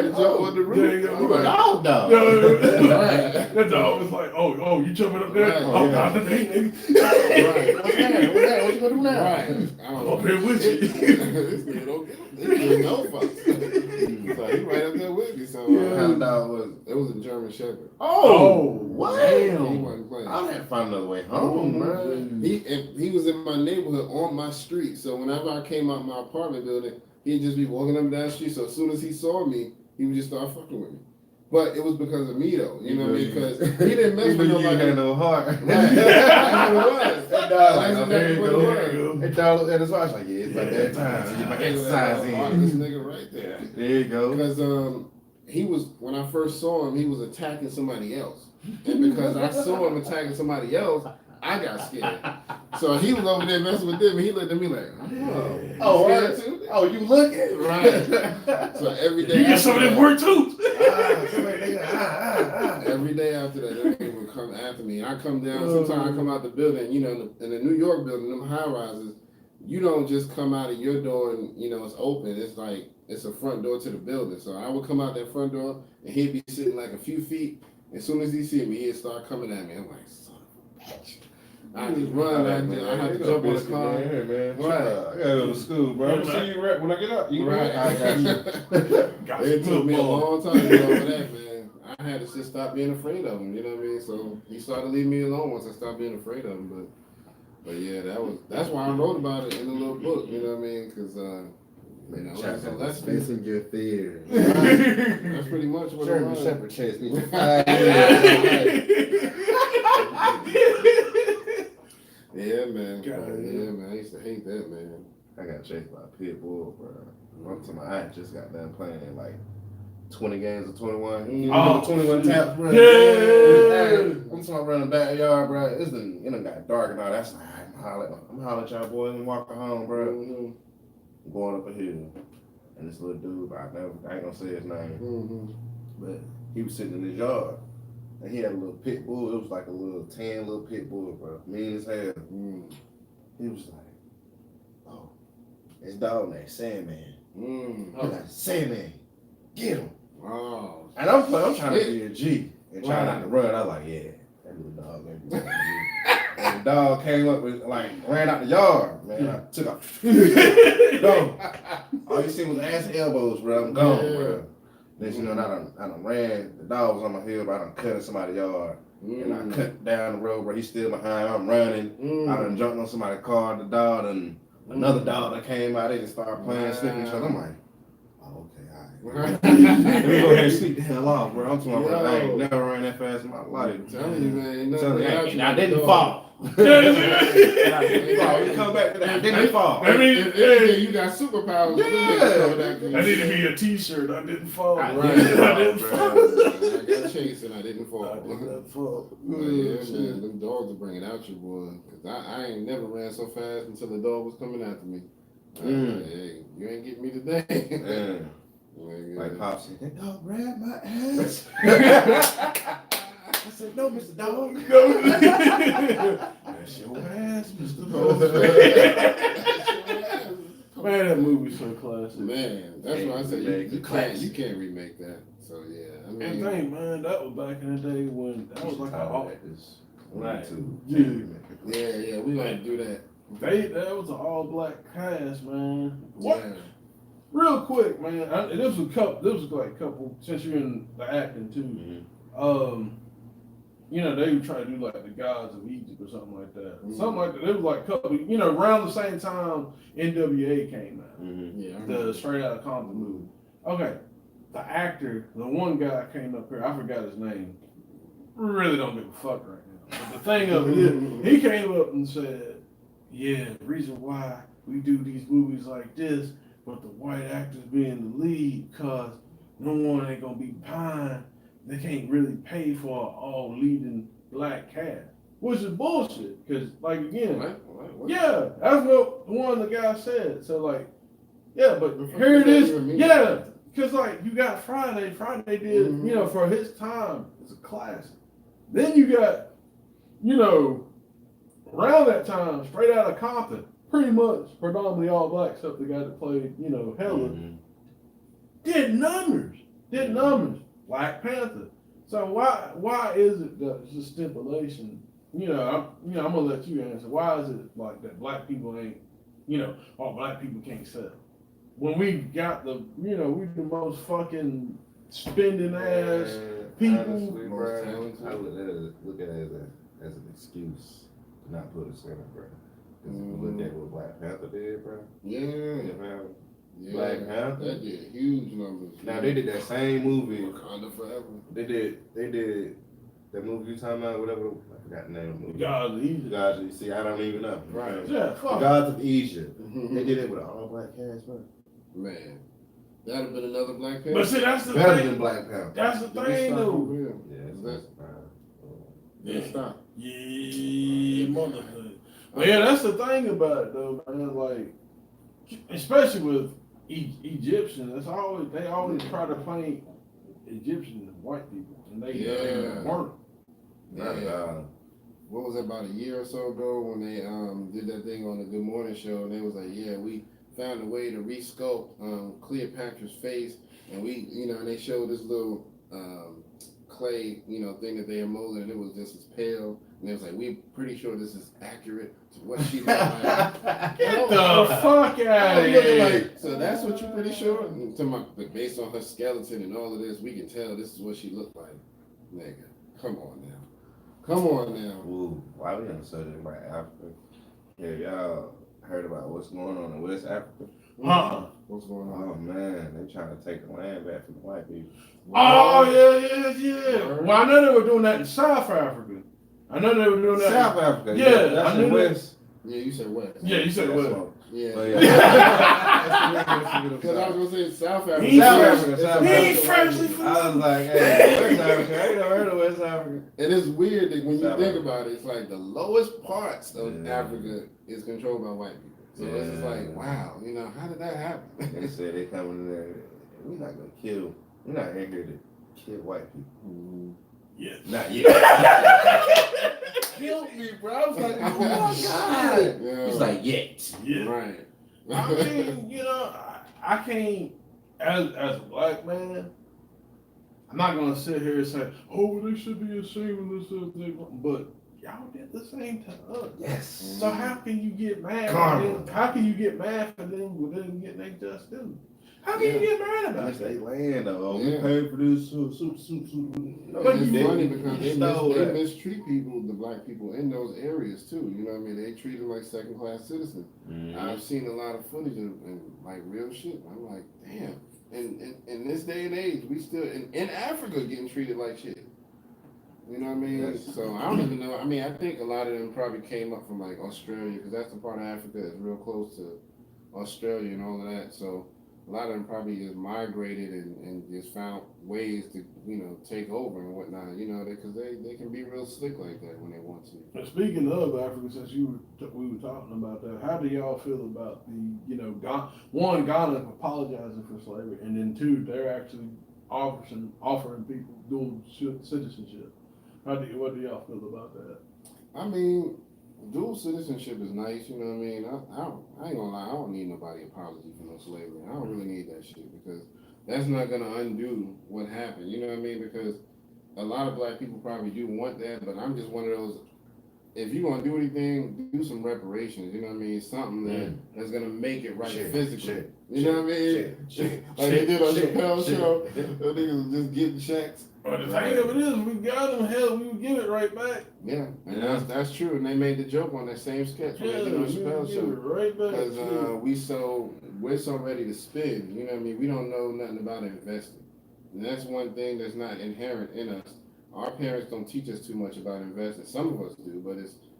to jump on the roof. You a dog. That dog was like, oh, you jumping up there? Right. Oh, not today, nigga. Right. What you gonna do now? Right. I'm up here with you. This nigga don't get no fucks. So he right up there with me. So What kind of dog was it? it was a German Shepherd. Oh, what? He Damn. wasn't playing. I'll have to find another way home, man. He was in my neighborhood on my street. So whenever I came out my apartment building, he'd just be walking up and down the street. So as soon as he saw me, he would just start fucking with me. But it was because of me though, you know what I mean? Because he didn't mess with nobody. You had no heart. Right. That's what it was. That dog like, That's there you what it go. was. That dog looked at his watch like, yeah, it's about that time to get my exercise This in. nigga right there. There you go. Because he was, when I first saw him, he was attacking somebody else. And because I saw him attacking somebody else, I got scared. So he was over there messing with them, and he looked at me like, Oh, scared right. too? Oh, you looking? Right. So every day You get some of that work too. every day after that nigga would come after me. And I come down, sometimes I come out the building, you know, in the New York building, them high rises, you don't just come out of your door and, you know, it's open. It's like, it's a front door to the building. So I would come out that front door, and he'd be sitting like a few feet. As soon as he see me, he'd start coming at me. I'm like, son of a bitch. I just run. I had to jump on the car. Hey, man. Right. I gotta go to school, bro. I'm see you right when I get up. You Right. I got you. It took me a long time to get over that, man. I had to just stop being afraid of him. You know what I mean? So he started leaving me alone once I stopped being afraid of him. But yeah, that's why I wrote about it in the little book. You know what I mean? Because you know, it's a lesson. Facing your fears. That's pretty much what it German was. Shepherd chased me. Yeah, man. God, Yeah, man. I used to hate that, man. I got chased by a pit bull, bro. One time I just got done playing like 20 games of 21. You know, 21 taps, bro. Yeah. I'm talking about running backyard, bro. It done got dark and all. That's like, I'm hollering at y'all boys and walking home, bro. Mm-hmm. Going up a hill. And this little dude, I ain't gonna say his name, but he was sitting in his yard. And he had a little pit bull. It was like a little tan little pit bull, bro. Mean as hell. He was like, oh, his dog named Sandman. I was like, Sandman, get him. Oh. And I'm trying to be a G and trying not to run. I was like, yeah, that little dog ain't doing me. And the dog came up with, like, ran out the yard, man. I took off. Go. All you see was ass and elbows, bro. I'm gone, bro. Then you know, I done ran. The dog was on my hill, but I done cut in somebody's yard. And I cut down the road, bro. He's still behind. I'm running. I done jumped on somebody's car. The dog and another dog that came out. They just started playing, sniffing each other. I'm like, oh, okay, all right. Let me go ahead and sleep the hell off, bro. I'm talking about, I ain't never ran that fast in my life. I'm telling you, man. And I didn't fall. You come back to that. I didn't fall. I mean, If you got superpowers. Yeah. That need to be a T-shirt. I didn't fall. Right. I didn't fall. I got chased and I didn't fall. I did not fall. But yeah, man, them dogs will bring it out you, boy. Cause I ain't never ran so fast until the dog was coming after me. Hey, you ain't getting me today. Like Pop said, that dog grabbed my ass. I said, no, Mr. Dog. That's your ass, Mr. Dog. Man, that movie's so classic. Man, that's why I said you can't remake that. So yeah, I mean, And think, man, that was back in the day when that was like all Right. yeah, we gotta do that. that was an all black cast, man. What? Yeah. Real quick, man. This was like a couple since you're in the acting too. You know, they would try to do like the Gods of Egypt or something like that. Something like that. It was like a couple, you know, around the same time NWA came out. Yeah, The Straight Outta Compton movie. Okay. The actor, the one guy came up here, I forgot his name. Really don't give a fuck right now. But the thing of it is, he came up and said, yeah, the reason why we do these movies like this, but the white actors being the lead, cause no one ain't gonna be behind. They can't really pay for an all leading black cast, which is bullshit. Cause like again, what? yeah, that's what one of the guys said. So like, yeah, but here it is, yeah, cause like you got Friday did, you know, for his time, it's a classic. Then you got, you know, around that time, straight out of Compton, pretty much predominantly all black, except the guy that played, Hella, did numbers. Black Panther. So why is it that it's a stipulation? I'm gonna let you answer. Why is it like that black people ain't, all black people can't sell? When we got we the most fucking spending ass people. Honestly, bro, I would look at it as an excuse to not put us in it, bro. Because if you look at what Black Panther did, bro. Yeah. Black Panther. That did huge numbers. Now they did that same movie. Wakanda Forever. They did that movie you talking about, whatever. I forgot the name of the movie. Gods of Egypt. Gods of, see, I don't even know. Right. Yeah, fuck. The Gods of Egypt. They did it with an all black cast, bro. Man, that'd have been another Black Panther. But see, that's the Better thing. than Black Panther. That's the thing, though. Yeah, stop. Yeah, motherfucker. But yeah, that's the thing about it, though, man. Like, especially with Egyptians, they always try to paint Egyptians as white people, and they weren't. What was it, about a year or so ago when they did that thing on the Good Morning Show, and they was like, yeah, we found a way to resculpt Cleopatra's face, and we, and they showed this little clay, thing that they had molded, and it was just as pale, and it was like, we're pretty sure this is accurate to what she looked like. Get the fuck out of here! Like, so that's what you're pretty sure? But based on her skeleton and all of this, we can tell this is what she looked like. Nigga, come on now. Ooh, why we on the subject about Africa? Have y'all heard about what's going on in West Africa? What's going on? Oh man, they trying to take the land back from the white people. Oh yeah. Well, I know they were doing that in South Africa. I know they were doing that. South Africa. Yeah, that's I knew in West. Yeah, you said West. Yeah, you said West. Yeah. Oh, yeah. Because I was gonna say South Africa. South Africa. He's freshly. I was like, hey, West Africa. I ain't never heard of West Africa. And it's weird that when you South think Africa. about it, it's like the lowest parts of Africa is controlled by white people. So it's just like, wow, how did that happen? They said they coming in there. We're not gonna kill. We're not in here to kill white people. Yeah. Not yet. Killed me, bro. I was like, Oh my God. Yeah. He's like, yet. Yeah. Right. I mean, I can't, as a black man, I'm not gonna sit here and say, oh, they should be ashamed of this, but y'all did the same to us. Yes. So how can you get mad? Karma. How can you get mad for them with them getting their just due? How can you get mad about That's that? they land though. We Yeah. paid for this soup. No, But it's you- funny because they stole that. mistreat people, the black people in those areas too. You know what I mean? They treat them like second-class citizens. I've seen a lot of footage and like real shit. I'm like, damn. And in this day and age, we still in Africa getting treated like shit. You know what I mean? Yes. So I don't even know. I mean, I think a lot of them probably came up from like Australia because that's the part of Africa that's real close to Australia and all of that. So a lot of them probably just migrated and just found ways to, take over and whatnot, because they can be real slick like that when they want to. But speaking of Africa, since we were talking about that, how do y'all feel about the, Ghana apologizing for slavery, and then two, they're actually offering people dual citizenship? What do y'all feel about that? I mean, dual citizenship is nice, you know what I mean? I ain't gonna lie, I don't need nobody apology for no slavery. I don't really need that shit because that's not gonna undo what happened, you know what I mean? Because a lot of black people probably do want that, but I'm just one of those, if you're gonna do anything, do some reparations, you know what I mean? Something that's gonna make it right physically. You know what I mean? Like they did on Chappelle's show, those niggas just getting checks. But the thing of it is, we got them, hell, we would give it right back. Yeah, and that's true. And they made the joke on that same sketch when they did on Chappelle's give it show. right back. Because we're so ready to spend. You know what I mean? We don't know nothing about investing. And that's one thing that's not inherent in us. Our parents don't teach us too much about investing. Some of us do, but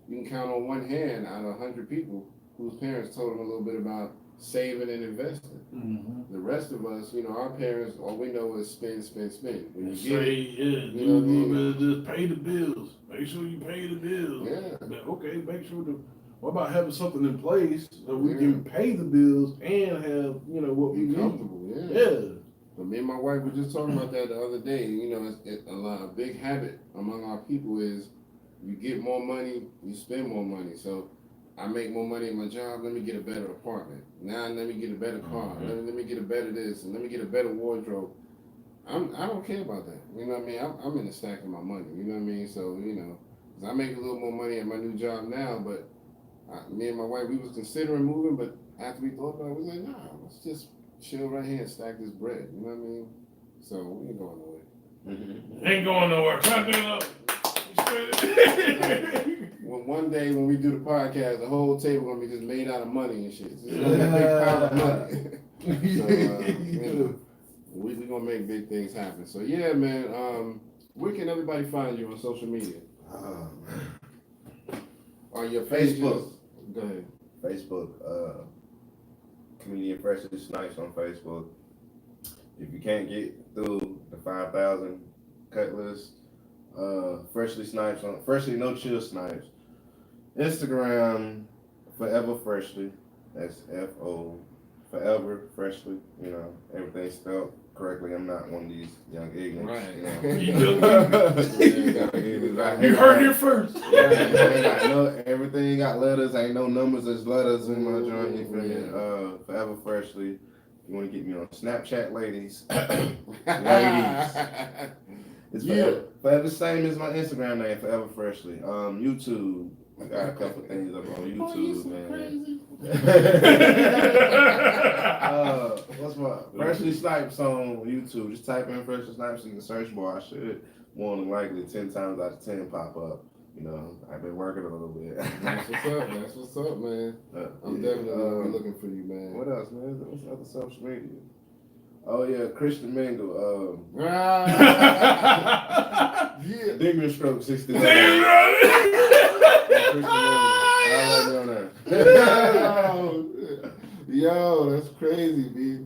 you can count on one hand out of 100 people whose parents told them a little bit about saving and investing. Mm-hmm. The rest of us, our parents, all we know is spend. When you Just pay the bills. Make sure you pay the bills. Yeah. But okay, make sure what about having something in place so we can pay the bills and have, what we be need. comfortable, Yeah. But me and my wife were just talking about that the other day. A big habit among our people is you get more money, you spend more money. So I make more money at my job. Let me get a better apartment. Now let me get a better car. Let me get a better this, and let me get a better wardrobe. I don't care about that. You know what I mean? I'm in the stack of my money. You know what I mean? So I make a little more money at my new job now, but me and my wife, we was considering moving, but after we thought about it, we was like, nah, let's just chill right here and stack this bread. You know what I mean? So we ain't going nowhere. Ain't going nowhere. Clap it up. Well, one day when we do the podcast, the whole table gonna be just made out of money and shit. It's just gonna be a big pile of money. So we gonna make big things happen. So yeah, man. Where can everybody find you on social media? On your pages? Facebook. Go ahead. Facebook. Comedian Freshley Snipez on Facebook. If you can't get through the 5,000 cut list, Freshley Snipez on Freshly No Chill Snipez. Instagram, Forever Freshly. That's F-O, Forever Freshly. You know, everything spelled correctly. I'm not one of these young ignorants. Right. You know. You heard it first. Everything got letters. Ain't no numbers. There's letters in my joint. You feel me? Forever Freshly. You want to get me on Snapchat, ladies. It's forever the same as my Instagram name, Forever Freshly. YouTube, I got a couple things up on YouTube, man. What's my Freshly Snipez on YouTube? Just type in Freshly Snipez in the search bar. I should more than likely 10 times out of 10 pop up. You know, I've been working a little bit. That's what's up, man. I'm definitely gonna be looking for you, man. What else, man? What's other social media? Oh yeah, Christian Mingle. Yeah. Demon Stroke 69. Yo, that's crazy, B.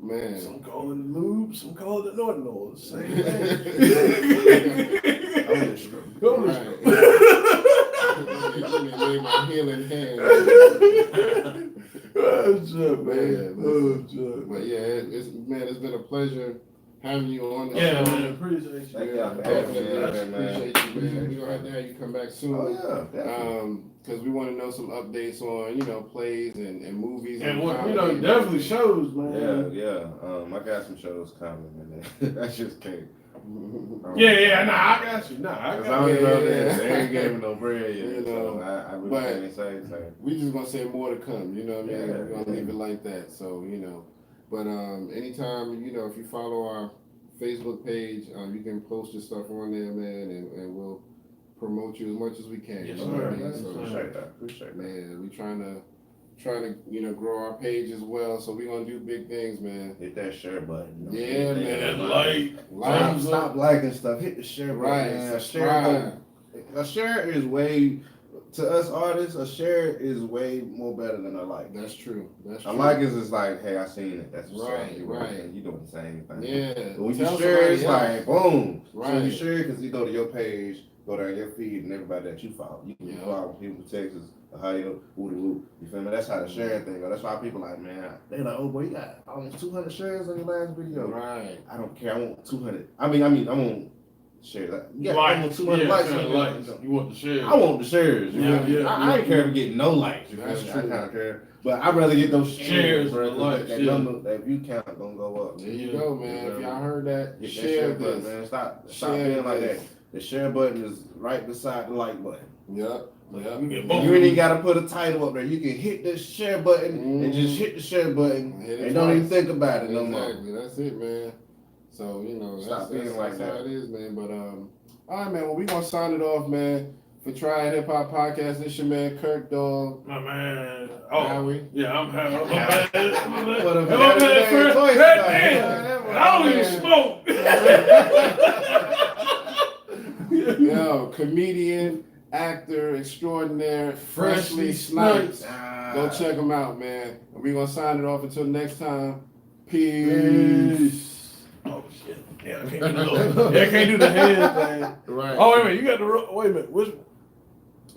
Man. Some call it lube, some call it Norton oil. Same thing. Made my healing hand. But yeah, it's been a pleasure having you on the show. Man, appreciate you. Thank Yeah, you. definitely appreciate you, man. We're gonna have to have you come back soon. Oh yeah, definitely. Because we want to know some updates on plays and movies And comedy. definitely shows, man. Yeah. I got some shows coming, man. That's just cake. I got you. They ain't gave me no bread yet. So I really can't say. We just gonna say more to come. You know what I mean? Yeah, We're gonna leave it like that. So but anytime if you follow our Facebook page, you can post your stuff on there, man, and we'll promote you as much as we can. Yes, you know what I mean? So, appreciate that. Man, we trying to grow our page as well. So we're gonna do big things, man. Hit that share button. Yeah, man. Stop liking stuff. Hit the share button. Man. A share is way, to us artists, a share is way more better than a like. That's true. A like is just like, hey, I seen it. That's what's right. You doing the same thing. Yeah. But when you share, it's like boom. Right. So you share because you go to your page, go down your feed, and everybody that you follow. You can follow people from Texas, Ohio, woody woo. You feel me? That's how the sharing thing goes. That's why people like, man, they like, oh boy, you got almost 200 shares on your last video. Right. I don't care. I want 200. I mean, I want share that. Yeah, I want 200 likes. You want the shares? I want the shares. I ain't care if get no likes. That's true. I kind of care, but I'd rather get those shares, bro. Likes, that number, that view count gonna go up. There you go, man. If y'all heard that, Hit share that this. button, man. Stop being like that. The share button is right beside the like button. Yep. You ain't gotta put a title up there. You can hit the share button and just hit the share button and don't even think about it no more. Exactly. That's it, man. So Stop being like that's that. how it is, man. But all right, man. Well, we gonna sign it off, man. For Triad Hip Hop Podcast, this your man Kirk Dog. My man. Howie. Yeah, I'm happy. I don't even smoke. Yo, comedian, actor extraordinaire, Freshley Snipez. Go check him out, man. And we gonna sign it off until next time. Peace. Oh shit. Yeah, I can't do the head thing. Right. Oh wait a minute, you got the wait a minute. Which